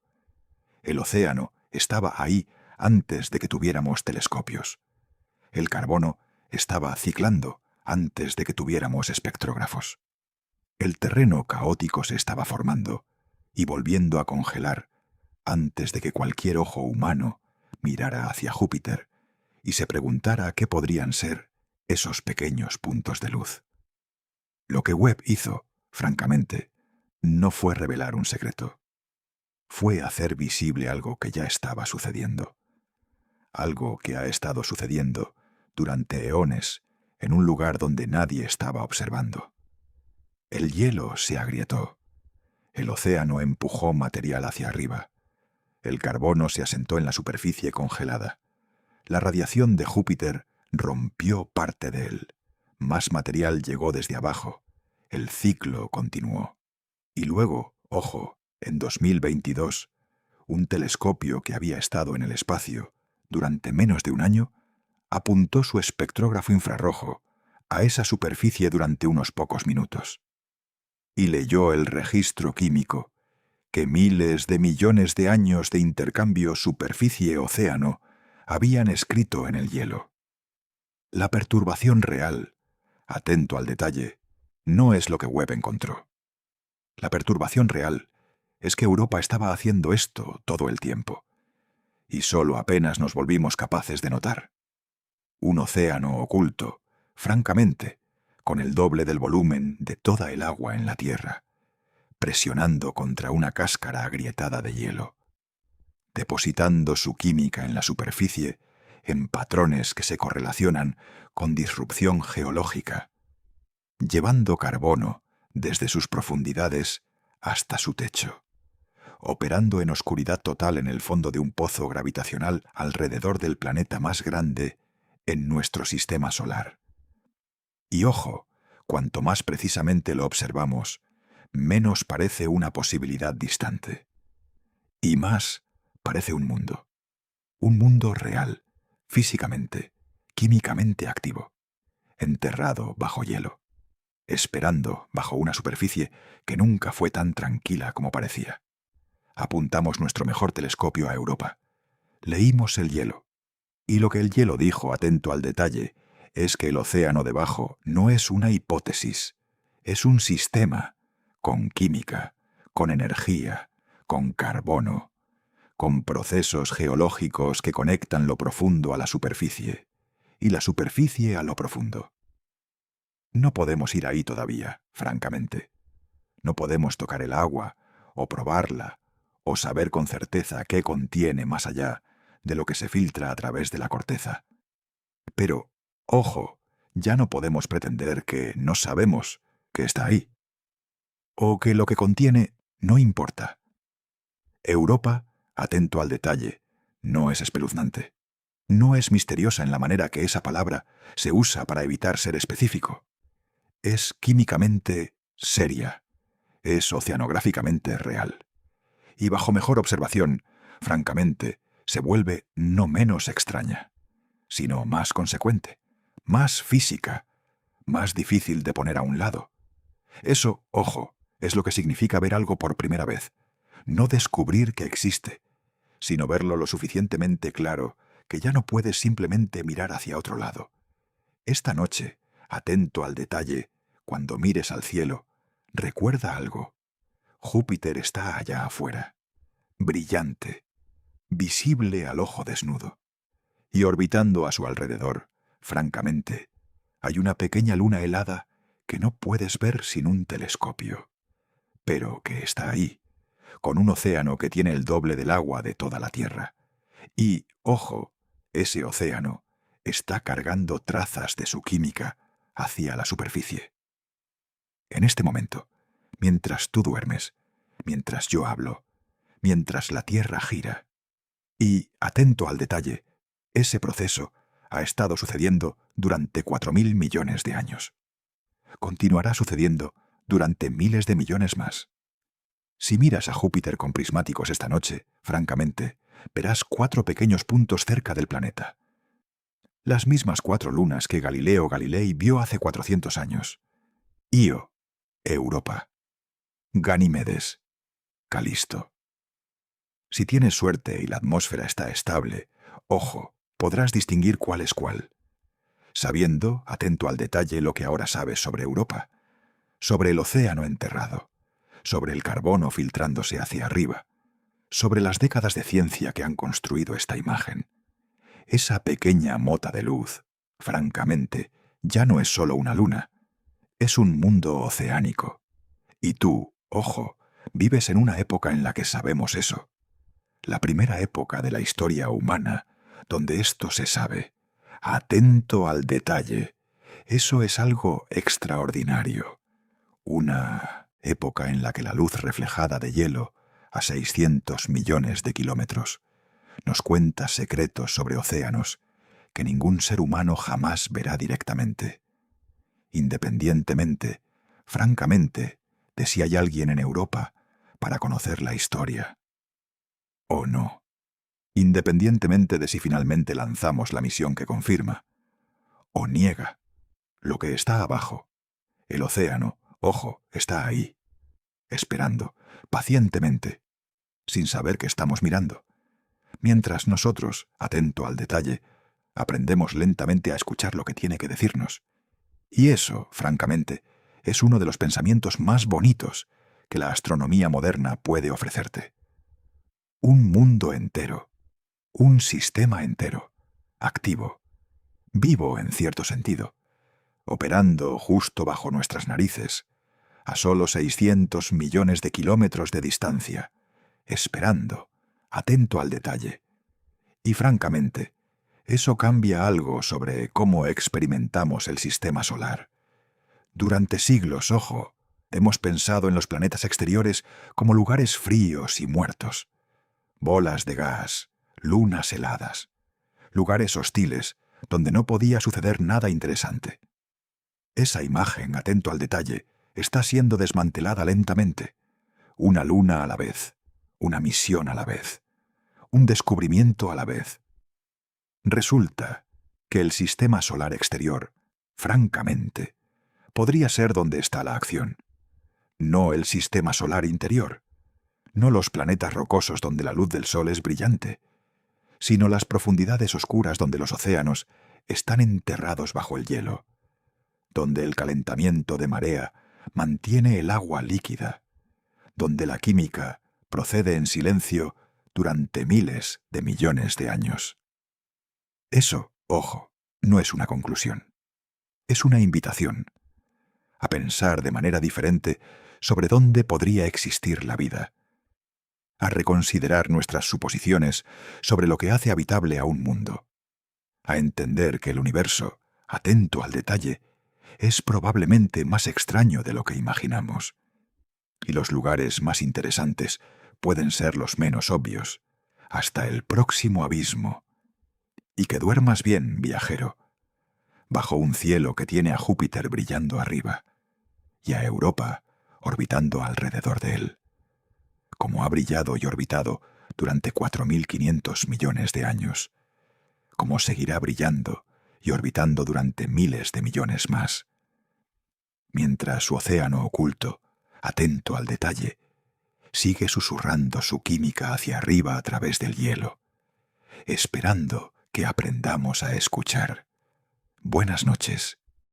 El océano estaba ahí antes de que tuviéramos telescopios. El carbono estaba ciclando antes de que tuviéramos espectrógrafos. El terreno caótico se estaba formando y volviendo a congelar antes de que cualquier ojo humano mirara hacia Júpiter y se preguntara qué podrían ser esos pequeños puntos de luz. Lo que Webb hizo, francamente, no fue revelar un secreto. Fue hacer visible algo que ya estaba sucediendo. Algo que ha estado sucediendo durante eones en un lugar donde nadie estaba observando. El hielo se agrietó. El océano empujó material hacia arriba. El carbono se asentó en la superficie congelada. La radiación de Júpiter rompió parte de él. Más material llegó desde abajo. El ciclo continuó. Y luego, ojo, en 2022, un telescopio que había estado en el espacio durante menos de un año apuntó su espectrógrafo infrarrojo a esa superficie durante unos pocos minutos. Y leyó el registro químico que miles de millones de años de intercambio superficie-océano habían escrito en el hielo. La perturbación real, atento al detalle, no es lo que Webb encontró. La perturbación real es que Europa estaba haciendo esto todo el tiempo, y solo apenas nos volvimos capaces de notar. Un océano oculto, francamente, con el doble del volumen de toda el agua en la Tierra, presionando contra una cáscara agrietada de hielo, depositando su química en la superficie en patrones que se correlacionan con disrupción geológica, llevando carbono desde sus profundidades hasta su techo, operando en oscuridad total en el fondo de un pozo gravitacional alrededor del planeta más grande en nuestro sistema solar. Y ojo, cuanto más precisamente lo observamos, menos parece una posibilidad distante. Y más parece un mundo real, físicamente, químicamente activo, enterrado bajo hielo, esperando bajo una superficie que nunca fue tan tranquila como parecía. Apuntamos nuestro mejor telescopio a Europa. Leímos el hielo. Y lo que el hielo dijo, atento al detalle, es que el océano debajo no es una hipótesis, es un sistema, con química, con energía, con carbono, con procesos geológicos que conectan lo profundo a la superficie, y la superficie a lo profundo. No podemos ir ahí todavía, francamente. No podemos tocar el agua, o probarla, o saber con certeza qué contiene más allá de lo que se filtra a través de la corteza. Pero, ojo, ya no podemos pretender que no sabemos que está ahí. o que lo que contiene no importa. Europa, atento al detalle, no es espeluznante. No es misteriosa en la manera que esa palabra se usa para evitar ser específico. Es químicamente seria. Es oceanográficamente real. Y bajo mejor observación, francamente, se vuelve no menos extraña, sino más consecuente, más física, más difícil de poner a un lado. Eso, ojo, es lo que significa ver algo por primera vez. No descubrir que existe, sino verlo lo suficientemente claro que ya no puedes simplemente mirar hacia otro lado. Esta noche, atento al detalle, cuando mires al cielo, recuerda algo. Júpiter está allá afuera, brillante, visible al ojo desnudo. Y orbitando a su alrededor, francamente, hay una pequeña luna helada que no puedes ver sin un telescopio, pero que está ahí, con un océano que tiene el doble del agua de toda la Tierra. Y, ojo, ese océano está cargando trazas de su química hacia la superficie. En este momento, mientras tú duermes, mientras yo hablo, mientras la Tierra gira, y, atento al detalle, ese proceso ha estado sucediendo durante 4.000 millones de años. Continuará sucediendo durante miles de millones más. Si miras a Júpiter con prismáticos esta noche, francamente, verás 4 pequeños puntos cerca del planeta. Las mismas 4 lunas que Galileo Galilei vio hace 400 años. Io, Europa. Ganímedes, Calisto. Si tienes suerte y la atmósfera está estable, ojo, podrás distinguir cuál es cuál. Sabiendo, atento al detalle, lo que ahora sabes sobre Europa, sobre el océano enterrado, sobre el carbono filtrándose hacia arriba, sobre las décadas de ciencia que han construido esta imagen. Esa pequeña mota de luz, francamente, ya no es solo una luna, es un mundo oceánico. Y tú, ojo, vives en una época en la que sabemos eso. La primera época de la historia humana, donde esto se sabe. Atento al detalle. Eso es algo extraordinario. Una época en la que la luz reflejada de hielo, a 600 millones de kilómetros, nos cuenta secretos sobre océanos que ningún ser humano jamás verá directamente. Independientemente, francamente, de si hay alguien en Europa para conocer la historia. O no. Independientemente de si finalmente lanzamos la misión que confirma. O niega. Lo que está abajo, el océano, ojo, está ahí, esperando, pacientemente, sin saber que estamos mirando. Mientras nosotros, atento al detalle, aprendemos lentamente a escuchar lo que tiene que decirnos. Y eso, francamente, es uno de los pensamientos más bonitos que la astronomía moderna puede ofrecerte. Un mundo entero, un sistema entero, activo, vivo en cierto sentido, operando justo bajo nuestras narices, a solo 600 millones de kilómetros de distancia, esperando, atento al detalle. Y francamente, eso cambia algo sobre cómo experimentamos el sistema solar. Durante siglos, ojo, hemos pensado en los planetas exteriores como lugares fríos y muertos, bolas de gas, lunas heladas, lugares hostiles donde no podía suceder nada interesante. Esa imagen, atento al detalle, está siendo desmantelada lentamente. Una luna a la vez, una misión a la vez, un descubrimiento a la vez. Resulta que el sistema solar exterior, francamente, podría ser donde está la acción. No el sistema solar interior, no los planetas rocosos donde la luz del sol es brillante, sino las profundidades oscuras donde los océanos están enterrados bajo el hielo, donde el calentamiento de marea mantiene el agua líquida, donde la química procede en silencio durante miles de millones de años. Eso, ojo, no es una conclusión. Es una invitación a pensar de manera diferente sobre dónde podría existir la vida, a reconsiderar nuestras suposiciones sobre lo que hace habitable a un mundo, a entender que el universo, atento al detalle, es probablemente más extraño de lo que imaginamos. y los lugares más interesantes pueden ser los menos obvios, hasta el próximo abismo. Y que duermas bien, viajero, bajo un cielo que tiene a Júpiter brillando arriba y a Europa orbitando alrededor de él, como ha brillado y orbitado durante 4.500 millones de años, como seguirá brillando y orbitando durante miles de millones más, mientras su océano oculto, atento al detalle, sigue susurrando su química hacia arriba a través del hielo, esperando que aprendamos a escuchar. Buenas noches.